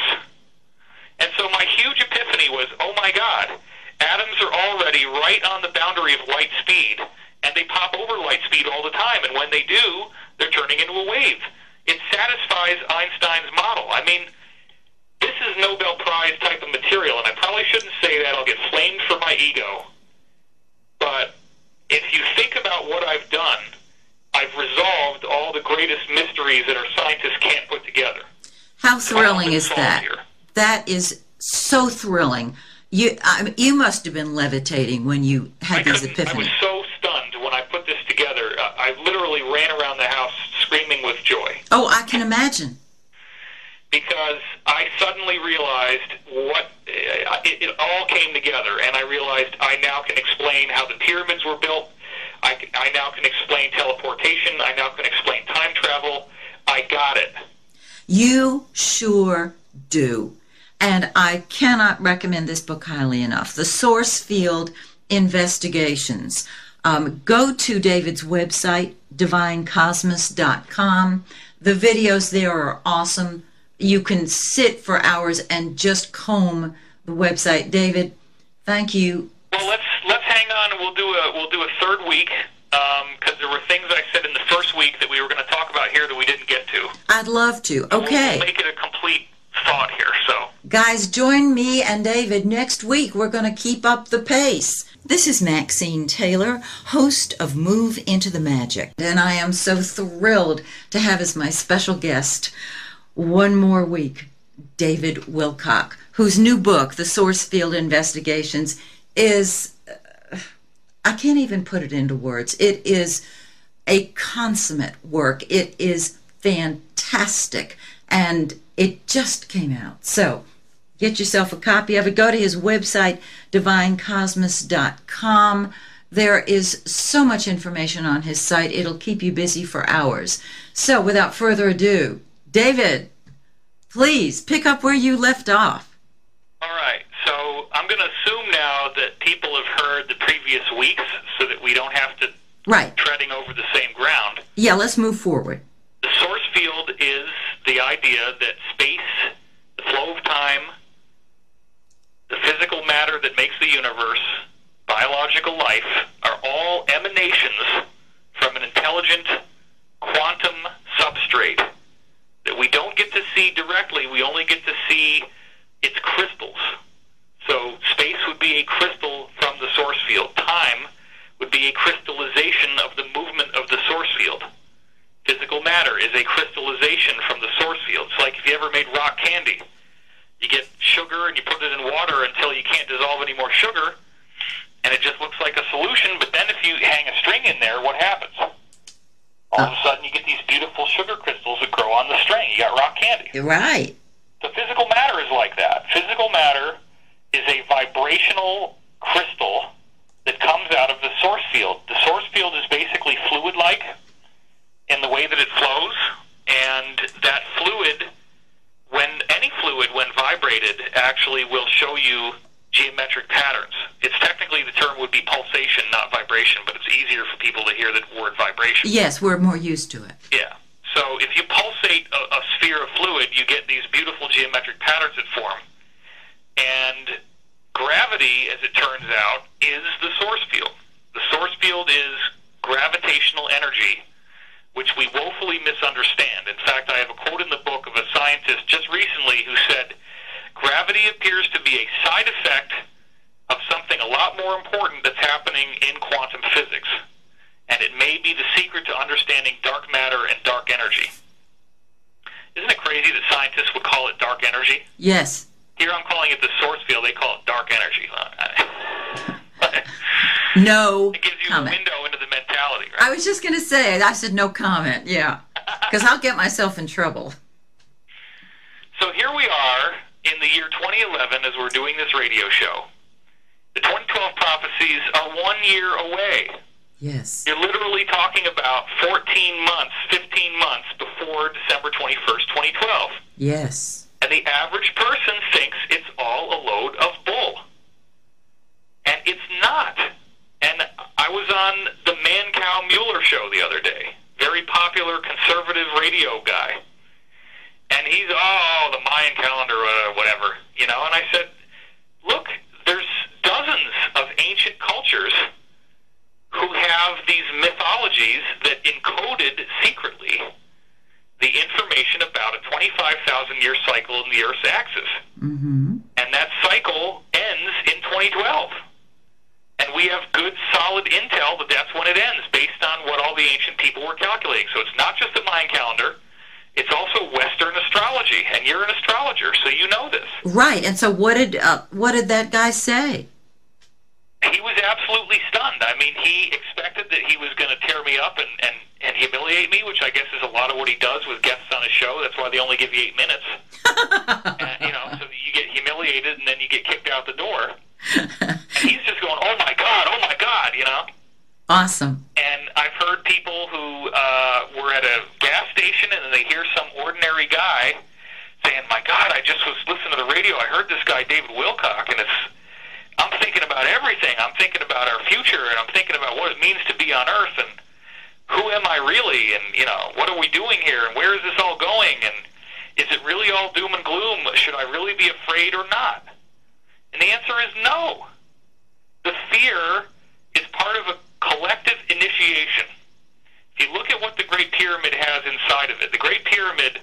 And so my huge epiphany was, oh my God, atoms are already right on the boundary of light speed, and they pop over light speed all the time, and when they do, they're turning into a wave. It satisfies Einstein's model. This is Nobel Prize type of material, and I probably shouldn't say that. I'll get flamed for my ego. But if you think about what I've done, I've resolved all the greatest mysteries that our scientists can't put together. How thrilling is that? Here. That is so thrilling. You must have been levitating when you had these epiphanies. I was so stunned when I put this together. I literally ran around the house screaming with joy. Oh, I can imagine. Because I suddenly realized it all came together, and I realized I now can explain how the pyramids were built. I now can explain teleportation. I now can explain time travel. I got it. You sure do. And I cannot recommend this book highly enough. The Source Field Investigations Go to David's website, divinecosmos.com. The videos there are awesome. You can sit for hours and just comb the website. David, thank you. Well, let's hang on, and we'll do a third week, because there were things I said in the first week that we were going to talk about here that we didn't get to. I'd love to. Okay. We'll make it a complete thought here. So, guys, join me and David next week. We're going to keep up the pace. This is Maxine Taylor, host of Move Into the Magic, and I am so thrilled to have as my special guest one more week, David Wilcock, whose new book, The Source Field Investigations, is, I can't even put it into words. It is a consummate work. It is fantastic, and it just came out. So get yourself a copy of it. Go to his website, divinecosmos.com. There is so much information on his site. It'll keep you busy for hours. So without further ado, David, please pick up where you left off. all right. So I'm going to assume now that people have heard the previous weeks, so that we don't have to treading over the same ground. Yeah, let's move forward. The source field is the idea that space, the flow of time, the physical matter that makes the universe, biological life, are all emanations from an intelligent quantum substrate that we don't get to see directly. We only get to see its crystals. So space would be a crystal from the source field. Time would be a crystallization of the movement of the source field. Physical matter is a crystallization from the source field. It's like if you ever made rock candy. You get sugar and you put it in water until you can't dissolve any more sugar, and it just looks like a solution. But then if you hang a string in there, what happens? All of a sudden you get these beautiful sugar crystals that grow on the string. You got rock candy. Right. So physical matter is like that. Physical matter is a vibrational crystal that comes out of the source field. The source field is basically fluid-like in the way that it flows, and that fluid, any fluid, when vibrated, actually will show you geometric patterns. It's technically, the term would be pulsation, not vibration, but it's easier for people to hear the word vibration. Yes, we're more used to it. Yeah. So if you pulsate a sphere of fluid, you get these beautiful geometric patterns that form. And gravity, as it turns out, is the source field. The source field is gravitational energy, which we woefully misunderstand. In fact, I have a quote in the book of a scientist just recently who said, gravity appears to be a side effect of something a lot more important that's happening in quantum physics. And it may be the secret to understanding dark matter and dark energy. Isn't it crazy that scientists would call it dark energy? Yes. Here I'm calling it the source field. They call it dark energy. No It gives you comment. a window into the mentality, right? I was just going to say, I said no comment, yeah. Because I'll get myself in trouble. So here we are in the year 2011 as we're doing this radio show. The 2012 prophecies are 1 year away. Yes. You're literally talking about 14 months, 15 months before December 21st, 2012. Yes. And the average person thinks it's all a load of bull. And it's not. And I was on the Man-Cow-Mueller show the other day. Very popular conservative radio guy. And he's, the Mayan calendar, whatever. And I said, look, there's dozens of ancient cultures who have these mythologies that encoded secretly the information about a 25,000-year cycle in the Earth's axis. Mm-hmm. And that cycle ends in 2012. And we have good, solid intel that that's when it ends, based on what all the ancient people were calculating. So it's not just the Mayan calendar. It's also Western astrology. And you're an astrologer, so you know this. Right. And so what did that guy say? He was absolutely stunned. I mean, he expected that he was going to tear me up and humiliate me, which I guess is a lot of what he does with guests on his show. That's why they only give you 8 minutes. And, so you get humiliated and then you get kicked out the door. And he's just going, oh my God. Awesome. And I've heard people who were at a gas station and they hear some ordinary guy saying, my God, I just was listening to the radio. I heard this guy, David Wilcock, and I'm thinking about everything. I'm thinking about our future, and I'm thinking about what it means to be on Earth, and who am I really, and, what are we doing here, and where is this all going, and is it really all doom and gloom? Should I really be afraid or not? And the answer is no. The fear is part of a collective initiation. If you look at what the Great Pyramid has inside of it, the Great Pyramid,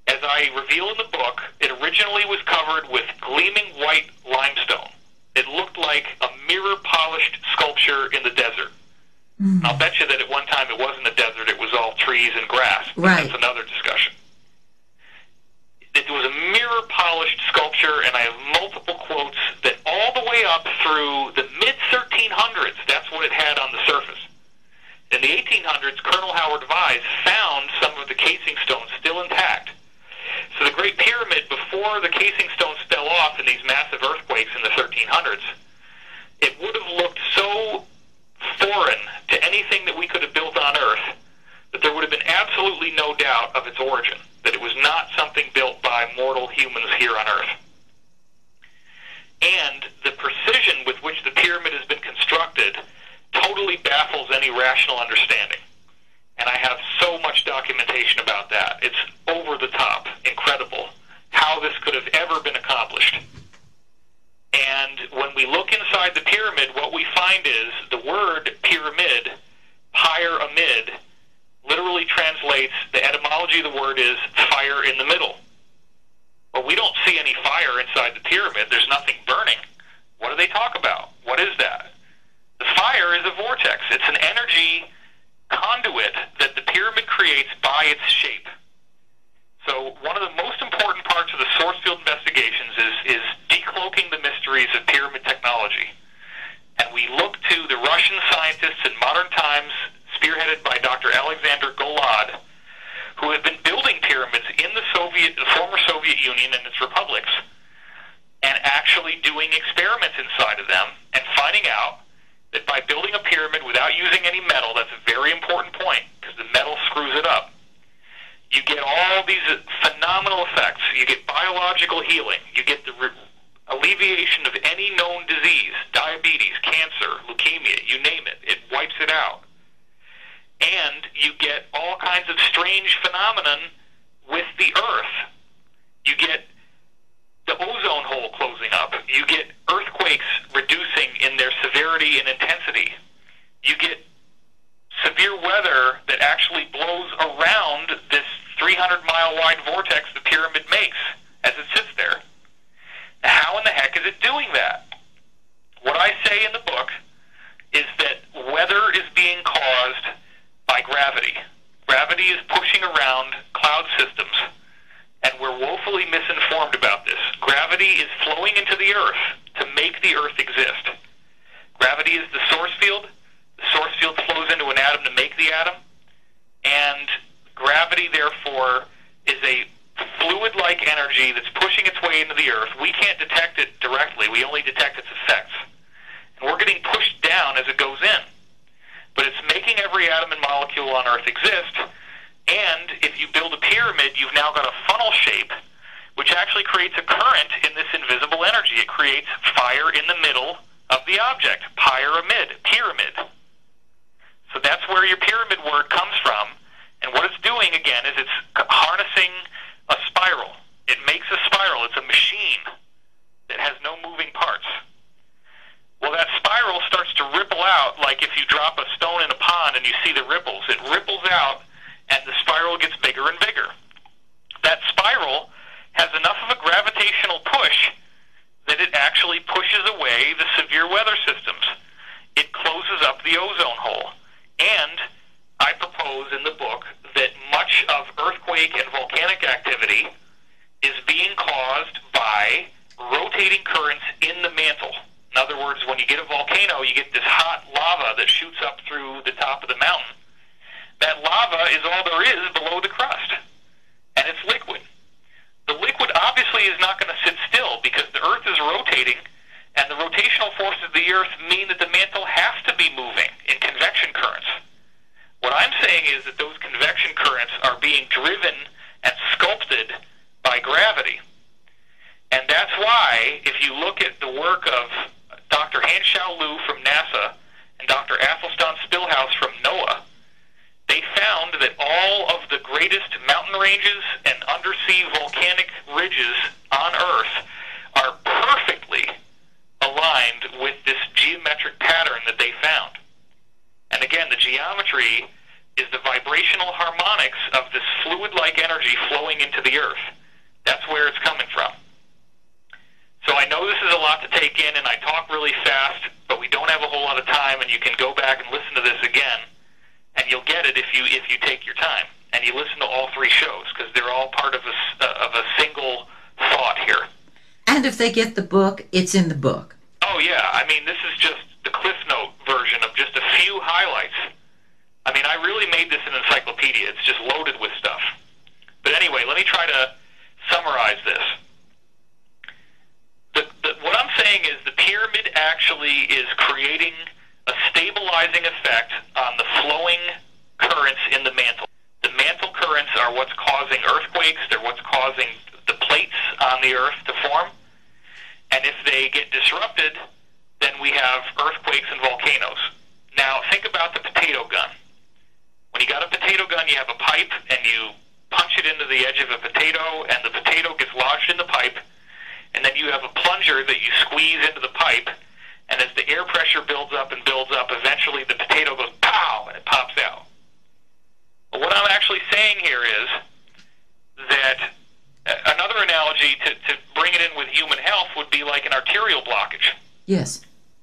as I reveal in the book, it originally was covered with gleaming white limestone. It looked like a mirror-polished sculpture in the desert. Mm. I'll bet you that at one time it wasn't a desert, it was all trees and grass. Right. That's another discussion. It was a mirror-polished sculpture, and I have multiple quotes that all the way up through the mid-1300s, that's what it had on the surface. In the 1800s, Colonel Howard Vyse found some of the casing stones still intact. So the Great Pyramid, before the casing stones fell off in these massive earthquakes in the 1300s, it would have looked so foreign to anything that we could have built on Earth that there would have been absolutely no doubt of its origin, that it was not something built by mortal humans here on Earth. And the precision with which the pyramid has been constructed totally baffles any rational understanding. And I have so much documentation about that. It's over the top, incredible, how this could have ever been accomplished. And when we look inside the pyramid, what we find is the word pyramid, pyramid, literally translates, the etymology of the word is fire in the middle. Well, we don't see any fire inside the pyramid. There's nothing burning. What do they talk about? What is that? The fire is a vortex. It's an energy conduit that the pyramid creates by its shape. So one of the most important parts of the source field investigations is decloaking the mysteries of pyramid technology. And we look to the Russian scientists in modern times, spearheaded by Dr. Alexander Golod, who have been building pyramids in the former Soviet Union and its republics, and actually doing experiments inside of them and finding out that by building a pyramid without using any metal, that's a very important point, because the metal screws it up, you get all these phenomenal effects. You get biological healing. You get the alleviation of any known disease, diabetes, cancer, leukemia, you name it. It wipes it out. And you get all kinds of strange phenomenon with the Earth. You get the ozone hole closing up. You get earthquakes reducing in their severity and intensity. You get severe weather that actually blows around this 300-mile wide vortex the pyramid makes as it sits there. How in the heck is it doing that? What I say in the book is that weather is being caused by gravity. Gravity is pushing around cloud systems, and we're woefully misinformed about this. Gravity is flowing into the Earth to make the Earth exist. Gravity is the source field. The source field flows into an atom to make the atom, and gravity, therefore, is a fluid-like energy that's pushing its way into the Earth. We can't detect it directly. We only detect its effects. And we're getting pushed down as it goes in. But it's making every atom and molecule on Earth exist, and if you build a pyramid, you've now got a funnel shape, which actually creates a current in this invisible energy. It creates fire in the middle of the object, pyramid. So that's where your pyramid word comes from. And what it's doing, again, is it's harnessing a spiral. It makes a spiral. It's a machine that has no moving parts. Well, that spiral starts to ripple out like if you drop a stone in a pond and you see the ripples. It ripples out, and the spiral gets bigger and bigger. That spiral has enough of a gravitational push that it actually pushes away the severe weather systems. It closes up the ozone hole. And I propose in the book that much of earthquake and volcanic activity is being caused by rotating currents in the mantle. In other words, when you get a volcano, you get this hot lava that shoots up through the top of the mountain. That lava is all there is below the crust, and it's liquid. The liquid obviously is not going to sit still because the Earth is rotating, and the rotational forces of the Earth mean that the mantle has to be moving in convection currents. What I'm saying is that those convection currents are being driven and sculpted by gravity. And that's why, if you look at the work of Dr. Han Xiao Lu from NASA and Dr. Athelstan greatest mountain ranges and undersea volcanic ridges on Earth are perfectly aligned with this geometric pattern that they found. And again, the geometry is the vibrational harmonics of this fluid-like energy flowing into the Earth. That's where it's coming from. So I know this is a lot to take in, and I talk really fast, but we don't have a whole lot of time, and you can go back and listen to this again, and you'll get it if you take your time. And you listen to all three shows, because they're all part of a single thought here. And if they get the book, it's in the book. Oh, yeah. I mean, this is just the Cliff Note version of just a few highlights. I mean, I really made this an encyclopedia. It's just loaded with stuff. But anyway, let me try to summarize this. What I'm saying is the pyramid actually is creating a stabilizing effect on the flowing currents in the mantle. The mantle currents are what's causing earthquakes. They're what's causing the plates on the Earth to form. And if they get disrupted, then we have earthquakes and volcanoes. Now, think about the potato gun. When you got a potato gun, you have a pipe, and you punch it into the edge of a potato, and the potato gets lodged in the pipe, and then you have a plunger that you squeeze into the pipe, and as the air pressure builds up and builds up, eventually the potato goes pow, and it pops out. But what I'm actually saying here is that another analogy to bring it in with human health would be like an arterial blockage. Yes.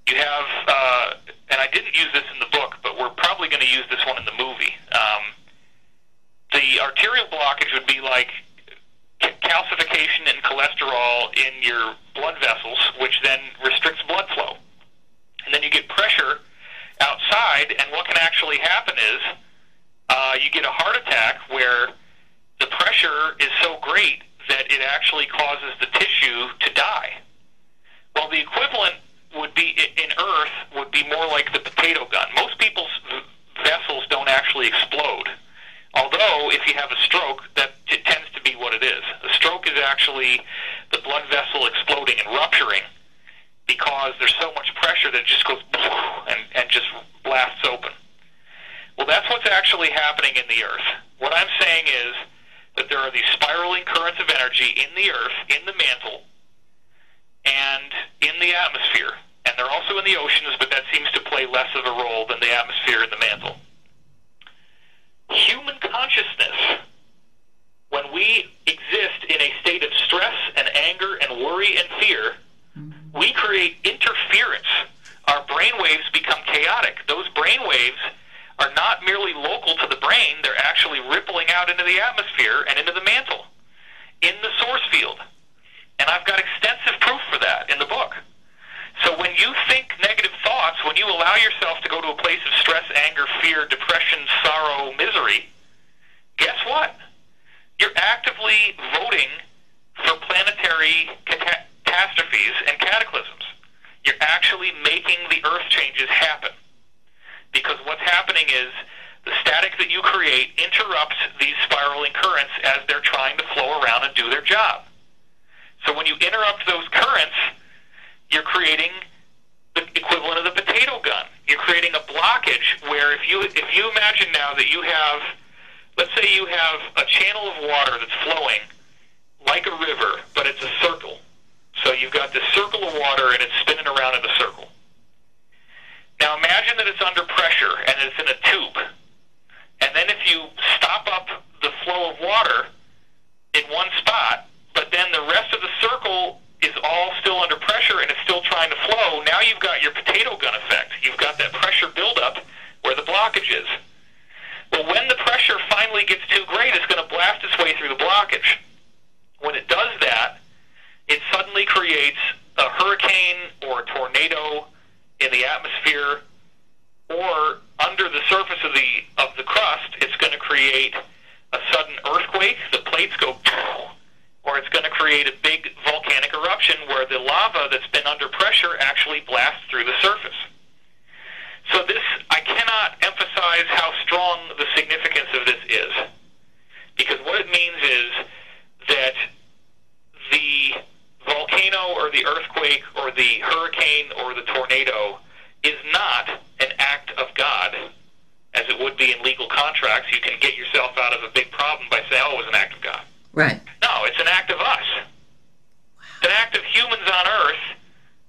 You have, and I didn't use this in the book, but we're probably going to use this one in the movie. The arterial blockage would be like calcification and cholesterol in your blood vessels, which then restricts blood flow. And then you get pressure outside, and what can actually happen is you get a heart attack where the pressure is so great that it actually causes the tissue to die. Well, the equivalent would be in Earth would be more like the potato gun. Most people's vessels don't actually explode. Although, if you have a stroke, that it tends to be what it is. A stroke is actually the blood vessel exploding and rupturing because there's so much pressure that it just goes and just blasts open. Well, that's what's actually happening in the Earth. What I'm saying is that there are these spiraling currents of energy in the Earth, in the mantle, and in the atmosphere. And they're also in the oceans, but that seems to play less of a role than the atmosphere and the mantle. Human consciousness, when we exist in a state of stress and anger and worry and fear, we create interference. Our brain waves become chaotic. Those brain waves are not merely local to the brain, they're actually rippling out into the atmosphere and into the mantle, in the source field. And I've got extensive proof for that in the book. So when you think negative thoughts, when you allow yourself to go to a place of stress, anger, fear, depression, sorrow, misery, guess what? You're actively voting for planetary catastrophes and cataclysms. You're actually making the earth changes happen. Because what's happening is the static that you create interrupts these spiraling currents as they're trying to flow around and do their job. So when you interrupt those currents, you're creating the equivalent of the potato gun. You're creating a blockage where if you imagine now that you have, let's say you have a channel of water that's flowing like a river, but it's a circle. So you've got this circle of water and it's spinning around in a circle. Now imagine that it's under pressure and it's in a tube. And then if you stop up the flow of water in one spot, but then the rest of the circle is all still under pressure and it's still trying to flow, now you've got your potato gun effect. You've got that pressure buildup where the blockage is. Well, when the pressure finally gets too great, it's going to blast its way through the blockage. When it does that, it suddenly creates a hurricane or a tornado in the atmosphere, or under the surface of the crust, it's going to create a sudden earthquake. The plates go, or it's going to create a big volcanic eruption where the lava that's been under pressure actually blasts through the surface. So this, I cannot emphasize how strong the significance of this is, because what it means is that the volcano or the earthquake or the hurricane or the tornado is not an act of God, as it it would be in legal contracts. You can get yourself out of a big problem by saying, oh, it was an act of God. Right. No, it's an act of us. It's an act of humans on Earth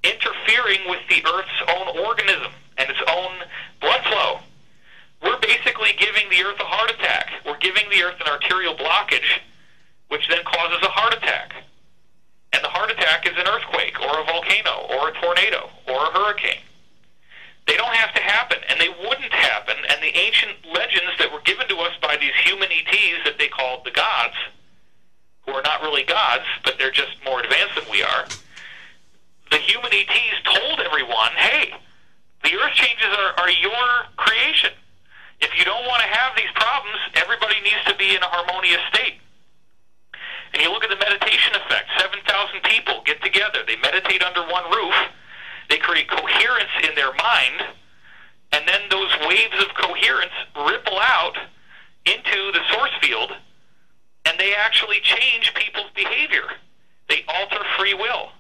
interfering with the Earth's own organism and its own blood flow. We're basically giving the Earth a heart attack. We're giving the Earth an arterial blockage, which then causes a heart attack. And the heart attack is an earthquake or a volcano or a tornado or a hurricane. They don't have to happen, and they wouldn't happen, and the ancient legends that were given to us by these human ETs that they called the gods, who are not really gods, but they're just more advanced than we are, the human ETs told everyone, hey, the earth changes are your creation. If you don't want to have these problems, everybody needs to be in a harmonious state. And you look at the meditation effect. 7,000 people get together. They meditate under one roof. They create coherence in their mind. And then those waves of coherence ripple out into the source field. And they actually change people's behavior. They alter free will.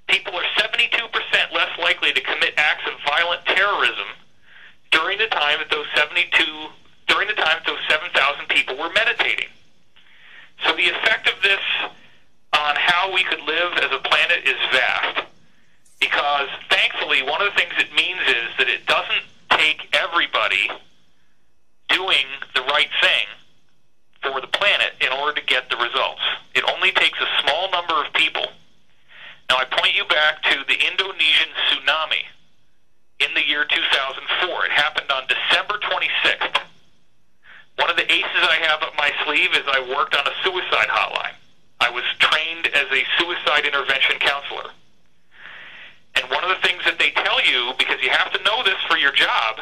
People are 72% less likely to commit acts of violent terrorism during the time that those 7,000 people were meditating. So the effect of this on how we could live as a planet is vast, because thankfully one of the things it means is that it doesn't take everybody doing the right thing for the planet in order to get the results. It only takes a small number of people. Now I point you back to the Indonesian tsunami in the year 2004. It happened on December 26th. One of the aces I have up my sleeve is I worked on a suicide hotline. I was trained as a suicide intervention counselor. And one of the things that they tell you, because you have to know this for your job,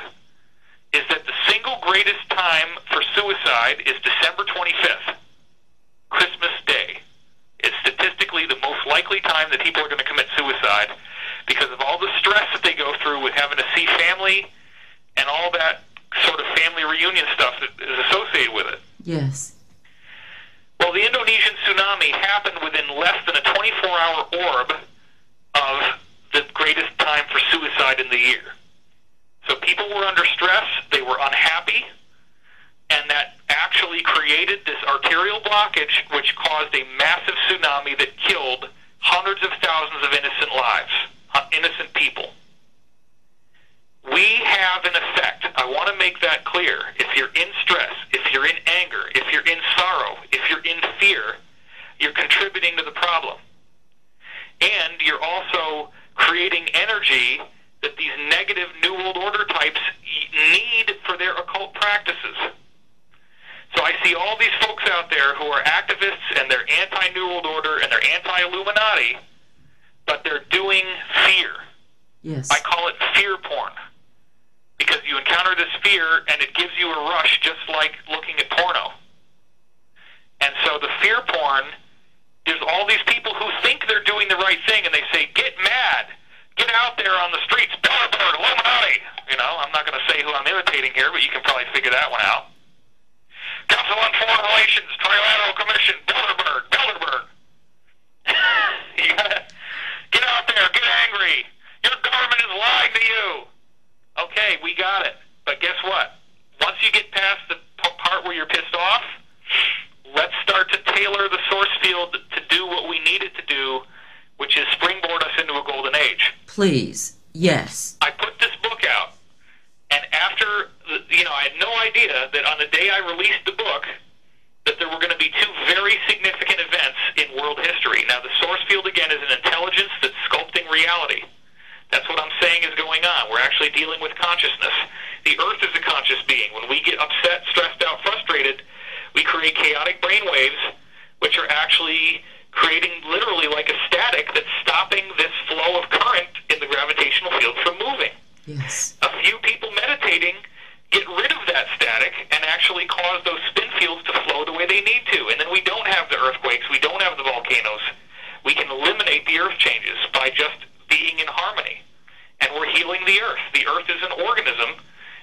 is that the single greatest time for suicide is December 25th, Christmas Day. It's statistically the most likely time that people are going to commit suicide because of all the stress that they go through with having to see family and all that sort of family reunion stuff that is associated with it. Yes. Well, the Indonesian tsunami happened within less than a 24-hour orb of the greatest time for suicide in the year. So people were under stress, they were unhappy, and that actually created this arterial blockage which caused a massive tsunami that killed hundreds of thousands of innocent lives, innocent people. We have an effect. I want to make that clear. If you're in stress, if you're in anger, if you're in sorrow, if you're in fear, you're contributing to the problem. And you're also creating energy that these negative New World Order types need for their occult practices. So I see all these folks out there who are activists and they're anti-New World Order and they're anti-Illuminati, but they're doing fear. Yes. I call it fear porn. Because you encounter this fear and it gives you a rush just like looking at porno. And so the fear porn, there's all these people who think they're doing the right thing and they say, get mad, get out there on the streets, Bilderberg, Illuminati. You know, I'm not going to say who I'm imitating here, but you can probably figure that one out. Council on Foreign Relations, Trilateral Commission, Bilderberg, Bilderberg. You gotta get out there, get angry. Your government is lying to you. Okay, we got it. But guess what? Once you get past the part where you're pissed off, let's start to tailor the source field to do what we need it to do, which is springboard us into a golden age. Please. Yes. I put this book out, and after, I had no idea that on the day I released the book, that there were going to be two very significant events in world history. Now, the source field, again, is an intelligence that's sculpting reality. That's what I'm saying is going on. We're actually dealing with consciousness. The Earth is a conscious being. When we get upset, stressed out, frustrated, we create chaotic brain waves, which are actually creating literally like a static that's stopping this flow of current in the gravitational field from moving. Yes. A few people meditating get rid of that static and actually cause those spin fields to flow the way they need to. And then we don't have the earthquakes. We don't have the volcanoes. We can eliminate the earth changes by just being in harmony. And we're healing the earth. The earth is an organism,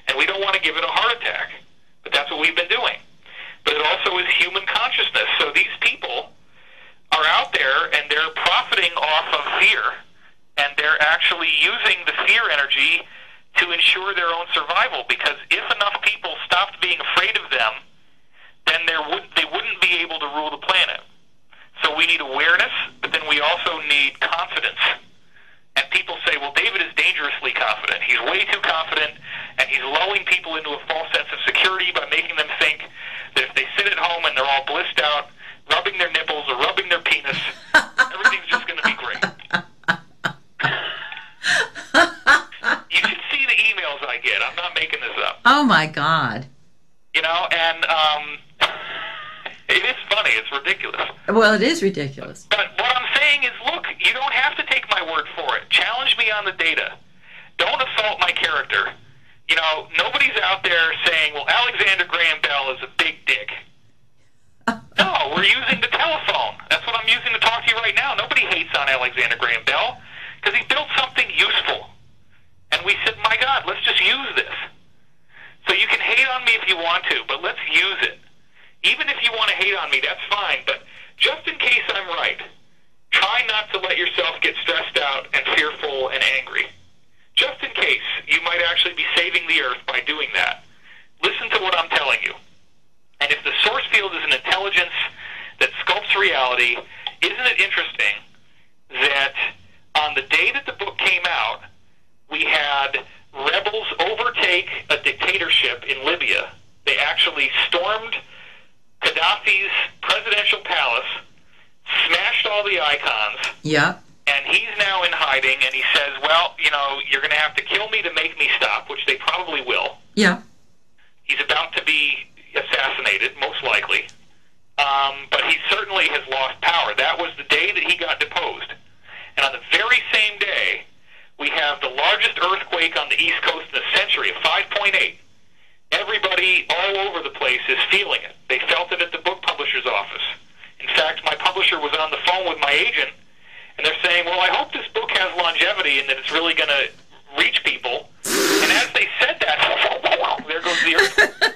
and we don't want to give it a heart attack. But that's what we've been doing. But it also is human consciousness. So these people are out there, and they're profiting off of fear, and they're actually using the fear energy to ensure their own survival, because if enough people stopped being afraid of them, then they wouldn't be able to rule the planet. So we need awareness, but then we also need confidence. And people say, well, David is dangerously confident. He's way too confident, and he's lulling people into a false sense of security by making them think that if they sit at home and they're all blissed out, rubbing their nipples or rubbing their penis, everything's just going to be great. You should see the emails I get. I'm not making this up. Oh, my God. You know, and it is funny. It's ridiculous. Well, it is ridiculous. But what I'm saying is, look, you don't have to take my word for it. Challenge me on the data. Don't assault my character. You know, nobody's out there saying, well, Alexander Graham Bell is a big dick. No, we're using the telephone. That's what I'm using to talk to you right now. Nobody hates on Alexander Graham Bell because he built something useful. And we said, my God, let's just use this. So you can hate on me if you want to, but let's use it. Even if you want to hate on me, that's fine. But just in case I'm right, try not to let yourself get stressed out and fearful and angry. Just in case, you might actually be saving the Earth by doing that. Listen to what I'm telling you. And if the source field is an intelligence that sculpts reality, isn't it interesting that on the day that the book came out, we had rebels overtake a dictatorship in Libya. They actually stormed Gaddafi's presidential palace, smashed all the icons. Yeah. And he's now in hiding, and he says, well, you know, you're going to have to kill me to make me stop, which they probably will. Yeah. He's about to be assassinated, most likely. But he certainly has lost power. That was the day that he got deposed. And on the very same day, we have the largest earthquake on the East Coast in a century, 5.8. Everybody all over the place is feeling it. They felt it at the book publisher's office. In fact, my publisher was on the phone with my agent, and they're saying, well, I hope this book has longevity and that it's really going to reach people. And as they said that, there goes the earthquake.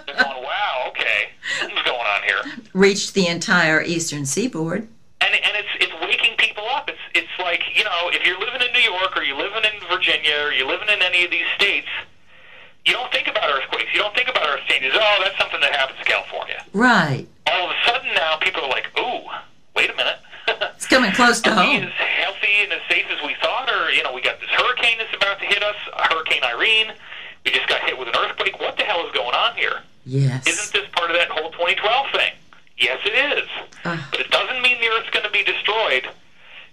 They're going, wow, okay, something's going on here. Reached the entire eastern seaboard. And it's waking people up. It's like, you know, if you're living in New York or you're living in Virginia or you're living in any of these states, you don't think about earthquakes. You don't think about earth changes. Oh, that's something that happens in California. Right. All of a sudden now people are like, ooh, wait a minute. It's coming close to Are we home. as healthy and as safe as we thought? Or, you know, we got this hurricane that's about to hit us, Hurricane Irene. We just got hit with an earthquake. What the hell is going on here? Yes. Isn't this part of that whole 2012 thing? Yes, it is. But it doesn't mean the Earth's going to be destroyed.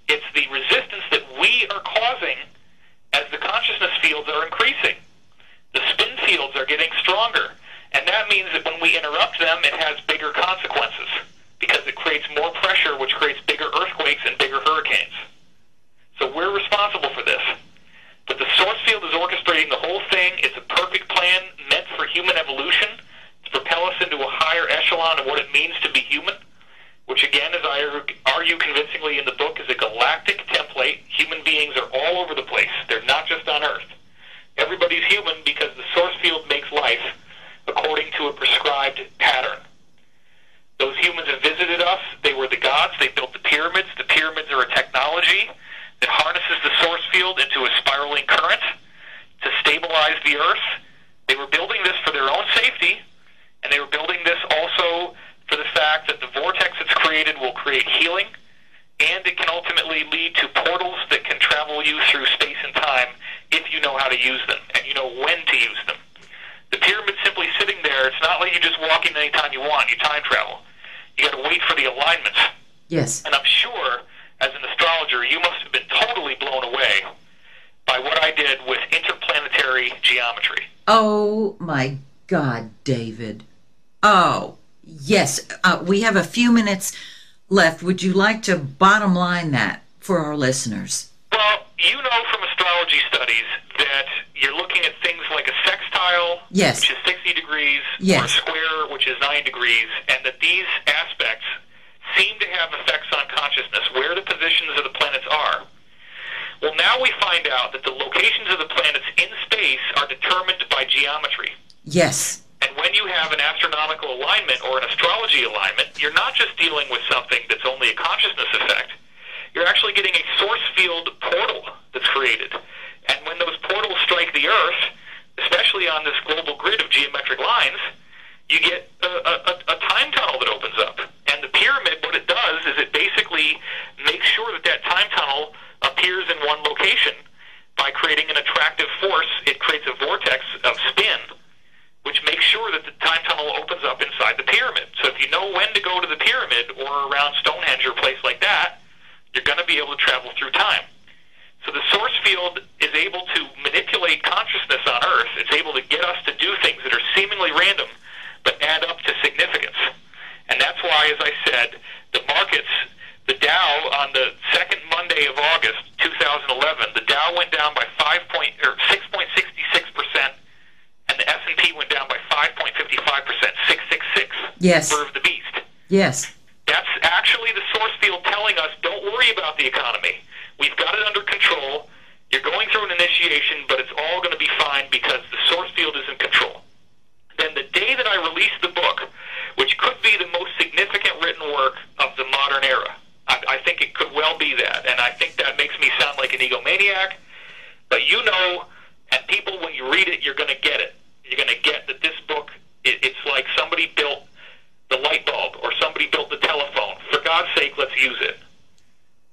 It's the resistance that we are causing as the consciousness fields are increasing. The spin fields are getting stronger. And that means that when we interrupt them, it has bigger consequences because it creates more pressure, which creates bigger earthquakes and bigger hurricanes. So we're responsible for this. But the source field is orchestrating the whole thing. It's a perfect plan meant for human evolution to propel us into a higher echelon of what it means to be human, which again, as I argue convincingly in the book, is a galactic template. Human beings are all over the place. They're not just on Earth. Everybody's human because the source field makes life according to a prescribed pattern. Those humans have visited us. They were the gods. They built the pyramids. The pyramids are a technology that harnesses the source field into a spiraling current to stabilize the Earth. They were building this for their own safety, and they were building this also for the fact that the vortex it's created will create healing, and it can ultimately lead to portals that can travel you through space and time if you know how to use them, and you know when to use them. The pyramid's simply sitting there. It's not like you just walk in anytime you want. You time travel. You got to wait for the alignments. Yes. And I'm sure, as an astrologer, you must have been totally blown away by what I did with interplanetary geometry. Oh, my God, David. Oh, yes. We have a few minutes left. Would you like to bottom line that for our listeners? Well, you know from astrology studies that you're looking at things like a sextile, yes, which is 60 degrees, yes, or a square, which is 9 degrees, and that these aspects seem to have effects on consciousness, where the positions of the planets are. Well, now we find out that the locations of the planets in space are determined by geometry. Yes. And when you have an astronomical alignment or an astrology alignment, you're not just dealing with something that's only a consciousness effect. You're actually getting a source field portal that's created. And when those portals strike the Earth, especially on this global grid of geometric lines, you get a time tunnel that opens up. And the pyramid, what it does is it basically makes sure that that time tunnel appears in one location. By creating an attractive force, it creates a vortex of spin, which makes sure that the time tunnel opens up inside the pyramid. So if you know when to go to the pyramid or around Stonehenge or a place like that, you're going to be able to travel through time. So the source field is able to manipulate consciousness on Earth. It's able to get us to do things that are seemingly random but add up to significance. And that's why, as I said, the markets, the Dow on the second Monday of August 2011, the Dow went down by 6.66%, and the S&P went down by 5.55%, 666. Yes. Spur of the beast. Yes. That's actually the source field telling us, don't worry about the economy. We've got it under control. You're going through an initiation, but it's all going to be fine because the source field is in control. Then the day that I released the book, which could be the most significant written work of the modern era, I think it could well be that, and I think that makes me sound like an egomaniac, but you know, and people, when you read it, you're going to get it. You're going to get that this book, it's like somebody built the light bulb or somebody built the telephone. For God's sake, let's use it.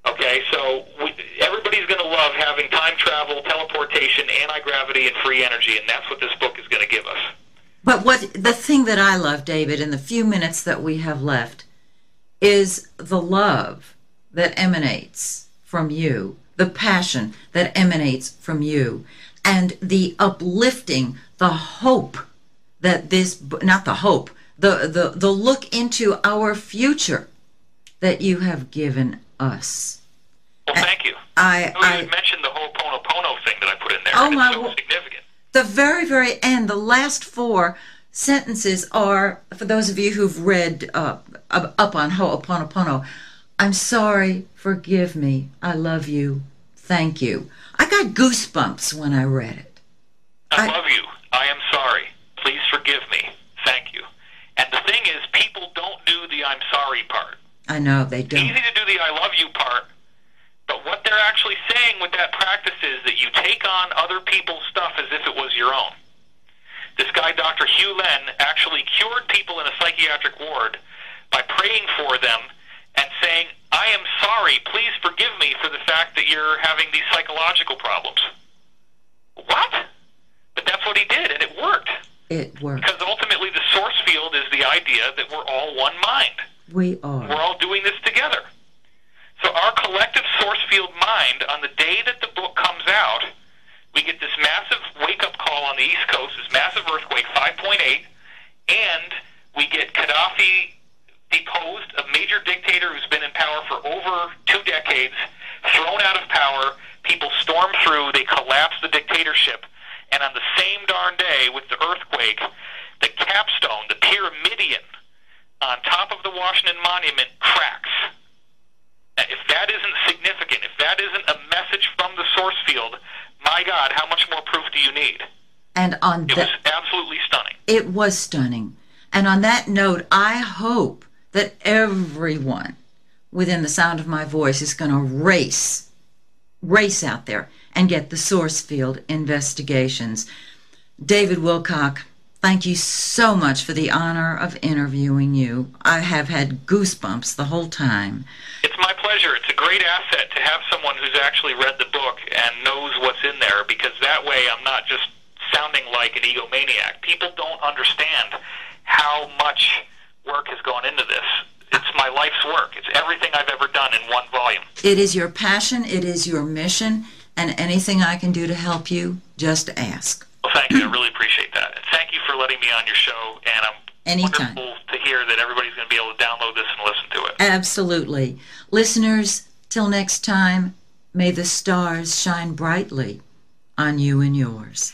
Okay, so everybody's going to love having time travel, teleportation, anti-gravity, and free energy, and that's what this book is going to give us. But the thing that I love, David, in the few minutes that we have left, is the love that emanates from you, the passion that emanates from you, and the uplifting, the hope that this, not the hope, the look into our future that you have given us. Well, thank you. I mentioned the Ho'oponopono thing that I put in there. Oh, and my, it's so significant. The very, very end, the last 4 sentences are, for those of you who've read up on Ho'oponopono, I'm sorry, forgive me, I love you, thank you. I got goosebumps when I read it. I love you, I am sorry, please forgive me, thank you. And the thing is, people don't do the I'm sorry part. I know, they don't. It's easy to do the I love you part, but what they're actually saying with that practice is that you take on other people's stuff as if it was your own. This guy, Dr. Hugh Len, actually cured people in a psychiatric ward by praying for them and saying, I am sorry, please forgive me for the fact that you're having these psychological problems. What? But that's what he did, and it worked. It worked. Because ultimately the source field is the idea that we're all one mind. We are. We're all doing this together. So our collective source field mind, on the day that the book comes out, we get this massive wake-up call on the East Coast, this massive earthquake, 5.8, and we get Gaddafi deposed, a major dictator who's been in power for over 2 decades, thrown out of power, people storm through, they collapse the dictatorship, and on the same darn day with the earthquake, the capstone, the pyramidion, on top of the Washington Monument cracks. Now, if that isn't significant, if that isn't a message from the source field, my God, how much more proof do you need? And on it was absolutely stunning. It was stunning. And on that note, I hope that everyone within the sound of my voice is going to race out there and get the source field investigations. David Wilcock, thank you so much for the honor of interviewing you. I have had goosebumps the whole time. It's my pleasure. It's a great asset to have someone who's actually read the book and knows what's in there, because that way I'm not just sounding like an egomaniac. People don't understand how much work has gone into this. It's my life's work. It's everything I've ever done in one volume. It is your passion, it is your mission, and anything I can do to help you, just ask. Well, thank you. I really appreciate that. And thank you for letting me on your show, and I'm Anytime. wonderful to hear that everybody's going to be able to download this and listen to it. Absolutely. Listeners, till next time, may the stars shine brightly on you and yours.